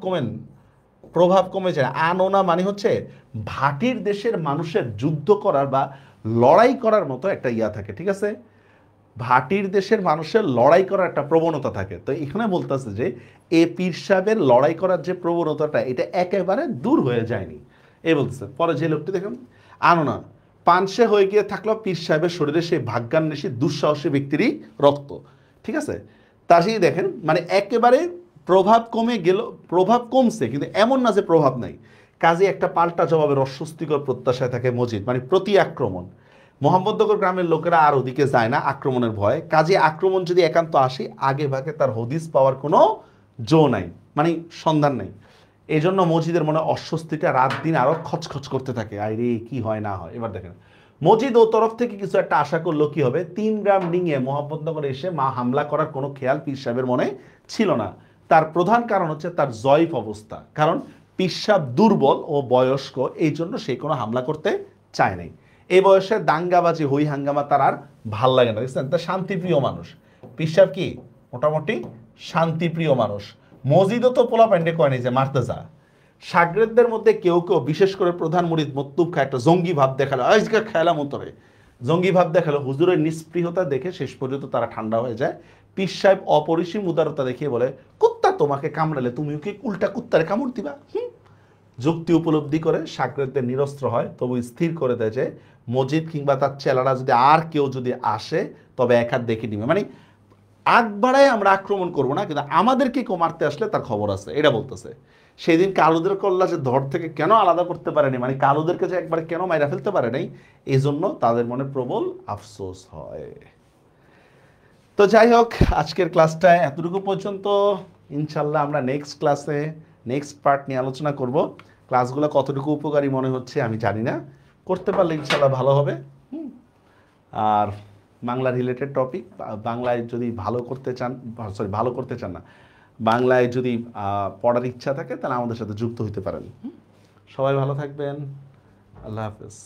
কমে যায়। আনোনা মানে হচ্ছে ভাটির দেশের মানুষের যুদ্ধ করার বা লড়াই করার মতো একটা ইয়া থাকে। ঠিক আছে, ভাটির দেশের মানুষের লড়াই করার একটা প্রবণতা থাকে। তো এখানে বলতেছে যে এ পীর সাহেবের লড়াই করার যে প্রবণতাটা এটা একেবারে দূর হয়ে যায়নি। এই বলতেছে। পরে যে লোকটি দেখুন আনোনা পানসে হয়ে গিয়ে থাকলো পীর সাহেবের শরীরে সেই ভাগ্যান্বেষী দুঃসাহসী ব্যক্তিরই রক্ত। ঠিক আছে, তা সেই দেখেন মানে একেবারে প্রভাব কমে গেল, প্রভাব কমছে কিন্তু এমন না যে প্রভাব নাই। কাজে একটা পাল্টা জবাবের অস্বস্তিকর প্রত্যাশায় থাকে মজিদ, মানে প্রতি আক্রমণ। মোহাম্মদনগর গ্রামের লোকেরা আর ওদিকে যায় না আক্রমণের ভয়ে। কাজে আক্রমণ যদি একান্ত আসে আগে ভাগে তার হদিস পাওয়ার কোনো জো নাই, মানে সন্ধান নাই। এই জন্য মসজিদের মনে অস্বস্তিটা রাত দিন আরো খচখচ করতে থাকে, আরে কি হয় না হয়। এবার দেখেন মসজিদ ও তরফ থেকে কিছু একটা আশা করলো কি হবে, 3 গ্রাম ডিঙে মোহাম্মদনগরে এসে মা হামলা করার কোনো খেয়াল পীর সাহেবের মনে ছিল না। তার প্রধান কারণ হচ্ছে তার জয়ীফ অবস্থা, কারণ পীর সাহেব দুর্বল ও বয়স্ক, এই জন্য সে কোনো হামলা করতে চায় নাই। এই বয়সে দাঙ্গাবাজি হই হাঙ্গামা তার আর ভাল লাগে না। দেখছেন, তার শান্তিপ্রিয় মানুষ। পীর সাহেব কি মোটামুটি শান্তিপ্রিয় মানুষ। মসজিদও তো পোলা প্যান্ডে কয়নি যে মারতে যা। সাগরেদদের মধ্যে কেউ কেউ বিশেষ করে প্রধান মুরিদ মত্তুব খা একটা জঙ্গি ভাব দেখালো, আজকে খেলাম উত্তরে জঙ্গি ভাব দেখালো। হুজুরের নিষ্পৃহতা দেখে শেষ পর্যন্ত তারা ঠান্ডা হয়ে যায়। পীর সাহেব অপরিসীম উদারতা দেখিয়ে বলে, কুত্তা তোমাকে কামড়ালে তুমিও কি উল্টা কুত্তারে কামড় দিবা? যুক্তি উপলব্ধি করে সাগরেদদের নিরস্ত্র হয়, তবু স্থির করে দেয় যে মসজিদ কিংবা তার চেলারা যদি আর কেউ যদি আসে তবে এক হাত দেখে নিবে, মানে আগ বাড়ায় আমরা আক্রমণ করবো না, কিন্তু আমাদেরকে কেউ মারতে আসলে তার খবর আছে, এটা বলতেছে। সেদিন কালুদের কল্লা যে ধর থেকে কেন আলাদা করতে পারেনি, মানে কালুদেরকে যে একবার কেন মাইরা ফেলতে পারে নাই, এই জন্য তাদের মনে প্রবল আফসোস হয়। তো যাই হোক, আজকের ক্লাসটা এতটুকু পর্যন্ত। ইনশাল্লাহ আমরা নেক্সট ক্লাসে নেক্সট পার্ট নিয়ে আলোচনা করব। ক্লাসগুলো কতটুকু উপকারী মনে হচ্ছে আমি জানি না, করতে পারলে ইনশাল্লাহ ভালো হবে। আর বাংলা রিলেটেড টপিক, বাংলায় যদি ভালো করতে চান, সরি ভালো করতে চান না, বাংলায় যদি পড়ার ইচ্ছা থাকে তাহলে আমাদের সাথে যুক্ত হতে পারেন। সবাই ভালো থাকবেন, আল্লাহ হাফেজ।